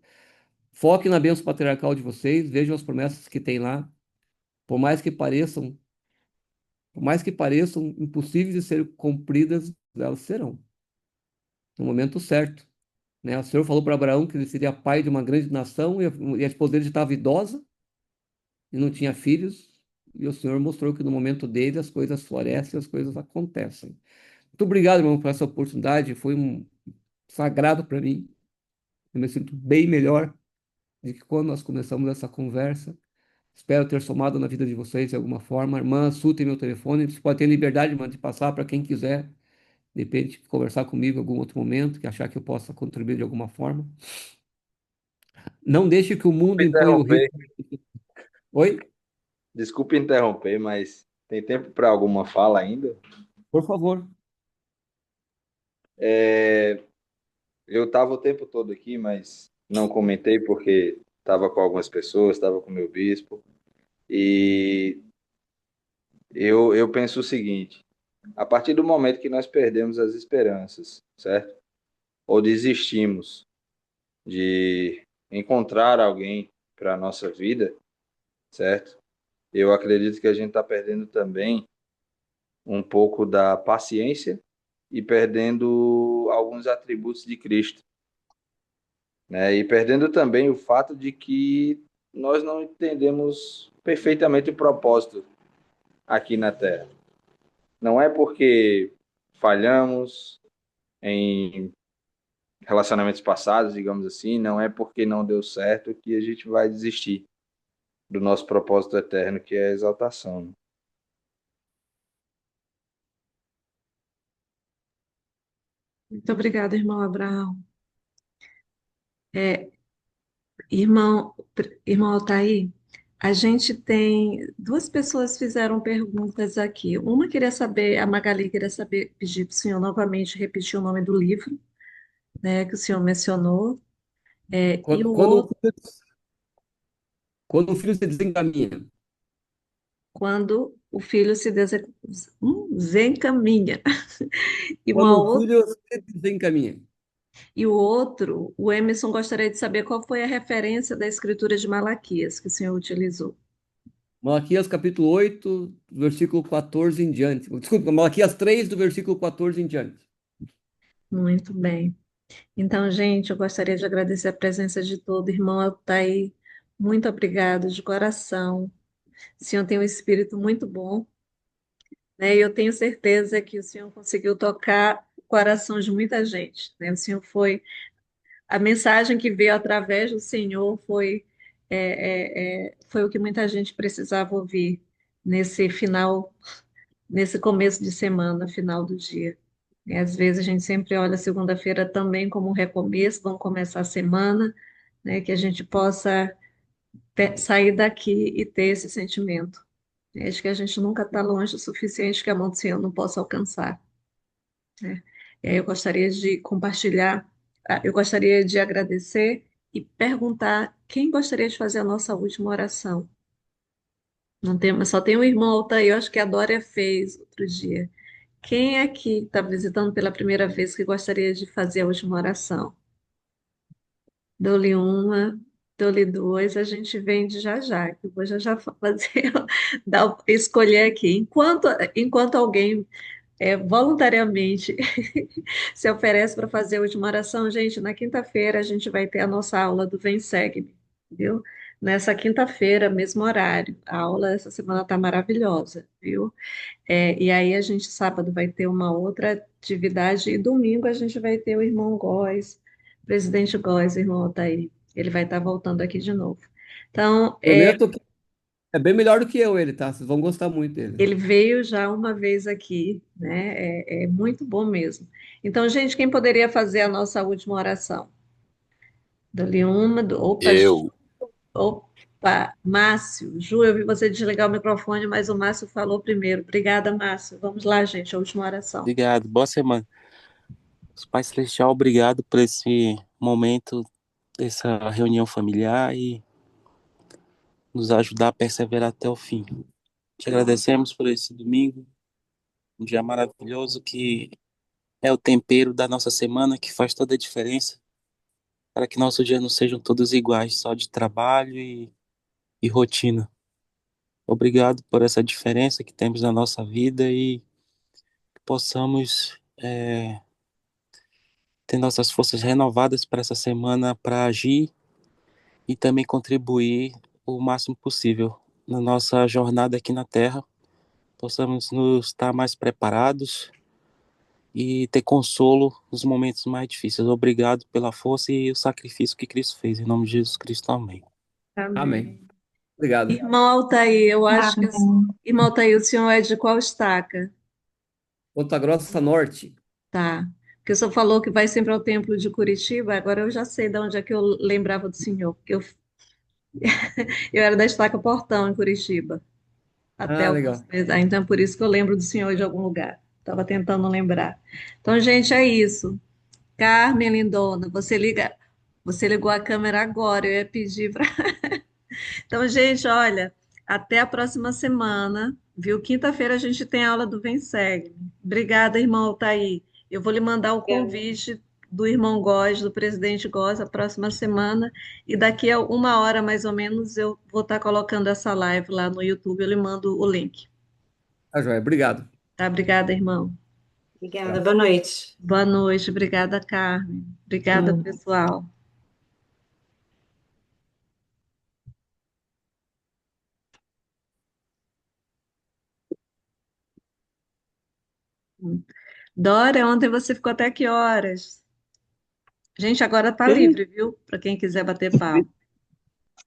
Foque na bênção patriarcal de vocês, vejam as promessas que tem lá, por mais que pareçam impossíveis de ser cumpridas, elas serão, no momento certo, né? O Senhor falou para Abraão que ele seria pai de uma grande nação e a esposa dele já estava idosa e não tinha filhos, e o Senhor mostrou que no momento dele as coisas florescem, as coisas acontecem. Muito obrigado, irmão, por essa oportunidade, foi um sagrado para mim. Eu me sinto bem melhor do que quando nós começamos essa conversa. Espero ter somado na vida de vocês de alguma forma. Irmã Su tem meu telefone, você pode ter liberdade, irmã, de passar para quem quiser, de repente, conversar comigo em algum outro momento, que achar que eu possa contribuir de alguma forma. Não deixe que o mundo imponha o Interromper, ritmo. Oi? desculpe interromper, mas tem tempo para alguma fala ainda? Por favor. Eu estava o tempo todo aqui, mas não comentei porque estava com algumas pessoas, estava com o meu bispo, e eu penso o seguinte: a partir do momento que nós perdemos as esperanças, certo? Ou desistimos de encontrar alguém para a nossa vida, certo? Eu acredito que a gente está perdendo também um pouco da paciência e perdendo alguns atributos de Cristo, né? E perdendo também o fato de que nós não entendemos perfeitamente o propósito aqui na Terra. Não é porque falhamos em relacionamentos passados, digamos assim, não é porque não deu certo que a gente vai desistir do nosso propósito eterno, que é a exaltação, né? Muito obrigada, irmão Abraão. É, irmão Altair, a gente tem duas pessoas fizeram perguntas aqui. Uma queria saber, a Magali queria saber, pedir para o senhor novamente repetir o nome do livro, né, que o senhor mencionou. E Quando, o quando, outro, quando o filho se desencaminha. quando o filho se desencaminha. E uma Quando o outra, filho se desencaminha. e o outro, o Emerson gostaria de saber qual foi a referência da escritura de Malaquias que o senhor utilizou. Malaquias capítulo 8, do versículo 14 em diante. Desculpa, Malaquias 3, do versículo 14 em diante. Muito bem. Então, gente, eu gostaria de agradecer a presença de todo irmão Altair. Muito obrigado de coração. O senhor tem um espírito muito bom, né? E eu tenho certeza que o senhor conseguiu tocar o coração de muita gente, né? O senhor foi a mensagem que veio através do Senhor foi o que muita gente precisava ouvir nesse final, nesse começo de semana, final do dia. E às vezes a gente sempre olha a segunda-feira também como um recomeço, vamos começar a semana, né, que a gente possa sair daqui e ter esse sentimento. Acho que a gente nunca está longe o suficiente que a mão do Senhor não possa alcançar, né? E aí eu gostaria de compartilhar, eu gostaria de agradecer e perguntar quem gostaria de fazer a nossa última oração. Não tem, só tem um irmão Altair, eu acho que a Dória fez outro dia. Quem aqui está visitando pela primeira vez que gostaria de fazer a última oração? Dou-lhe uma, dou-lhe duas, a gente vende já já, que eu vou já já fazer, escolher aqui. Enquanto alguém voluntariamente se oferece para fazer a última oração, gente, na quinta-feira a gente vai ter a nossa aula do Vem Segue-me, viu? Nessa quinta-feira, mesmo horário. A aula essa semana está maravilhosa, viu? E aí a gente, sábado, vai ter uma outra atividade e domingo a gente vai ter o irmão Góes, presidente Góes, o irmão Otaí. Ele vai estar voltando aqui de novo. Então, Prometo que é bem melhor do que eu, ele, tá? Vocês vão gostar muito dele. ele veio já uma vez aqui, né? É muito bom mesmo. Então, gente, quem poderia fazer a nossa última oração? Dali uma, Eu. opa, Márcio. Ju, eu vi você desligar o microfone, mas o Márcio falou primeiro. Obrigada, Márcio. Vamos lá, gente, a última oração. Obrigado. Boa semana. Pai Celestial, obrigado por esse momento, essa reunião familiar e nos ajudar a perseverar até o fim. Te agradecemos por esse domingo, um dia maravilhoso que é o tempero da nossa semana que faz toda a diferença para que nossos dias não sejam todos iguais, só de trabalho e rotina. Obrigado por essa diferença que temos na nossa vida e que possamos ter nossas forças renovadas para essa semana para agir e também contribuir o máximo possível na nossa jornada aqui na Terra. Possamos nos estar mais preparados e ter consolo nos momentos mais difíceis. Obrigado pela força e o sacrifício que Cristo fez. Em nome de Jesus Cristo, amém. Amém. Amém. Obrigado. Irmão Altair, eu acho que... Amém. Irmão Altair, o senhor é de qual estaca? Ponta Grossa Norte. Tá. Porque o senhor falou que vai sempre ao templo de Curitiba, agora eu já sei de onde é que eu lembrava do senhor. Porque eu era da estaca Portão, em Curitiba, até Ah, alguns legal. meses. Ah, então, por isso que eu lembro do senhor de algum lugar. Estava tentando lembrar. Então, gente, é isso. Carmen Lindona, você ligou a câmera agora, eu ia pedir para... Então, gente, olha, até a próxima semana, viu? Quinta-feira a gente tem aula do Vem Segue. Obrigada, irmão Altair. Eu vou lhe mandar o convite do irmão Góes, do presidente Góes, a próxima semana, e daqui a 1 hora, mais ou menos, eu vou estar colocando essa live lá no YouTube, eu lhe mando o link. Tá, joia. Obrigado. Tá? Obrigada, irmão. Obrigada, Tchau. boa noite. Boa noite, obrigada, Carmen. Obrigada, pessoal. Dora, ontem você ficou até que horas? Gente, agora tá livre, viu? Para quem quiser bater papo.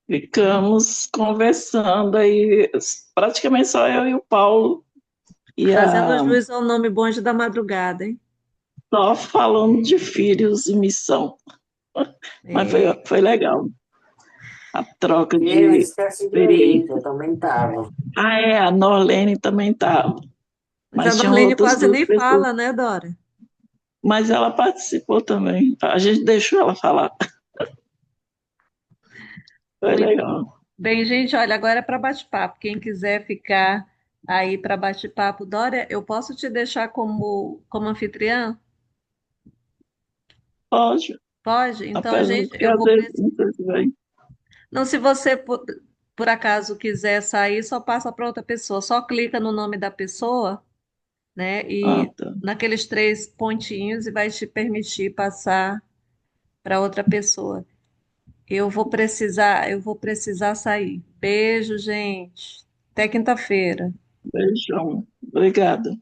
Ficamos conversando aí, praticamente só eu e o Paulo, e Fazendo jus ao nome Bonde da Madrugada, hein? só falando de filhos e missão. Mas foi legal. A troca Eu de esqueci de ir, experiência. eu também estava. Ah, é, a Norlene também estava. Mas Mas a tinham Marlene outras quase duas nem pessoas. fala, né, Dora? Mas ela participou também. A gente deixou ela falar. Foi Muito legal. bem, gente. Olha, agora é para bate-papo. Quem quiser ficar aí para bate-papo, Dora, eu posso te deixar como anfitriã? Pode. Pode? Então, Apesar gente, de que eu às vou vezes precisar. não sei se vai. Não, se você por acaso quiser sair, só passa para outra pessoa. Só clica no nome da pessoa, né? Ah, E tá. naqueles 3 pontinhos e vai te permitir passar para outra pessoa. Eu vou precisar sair. Beijo, gente. Até quinta-feira. Beijão. Obrigada.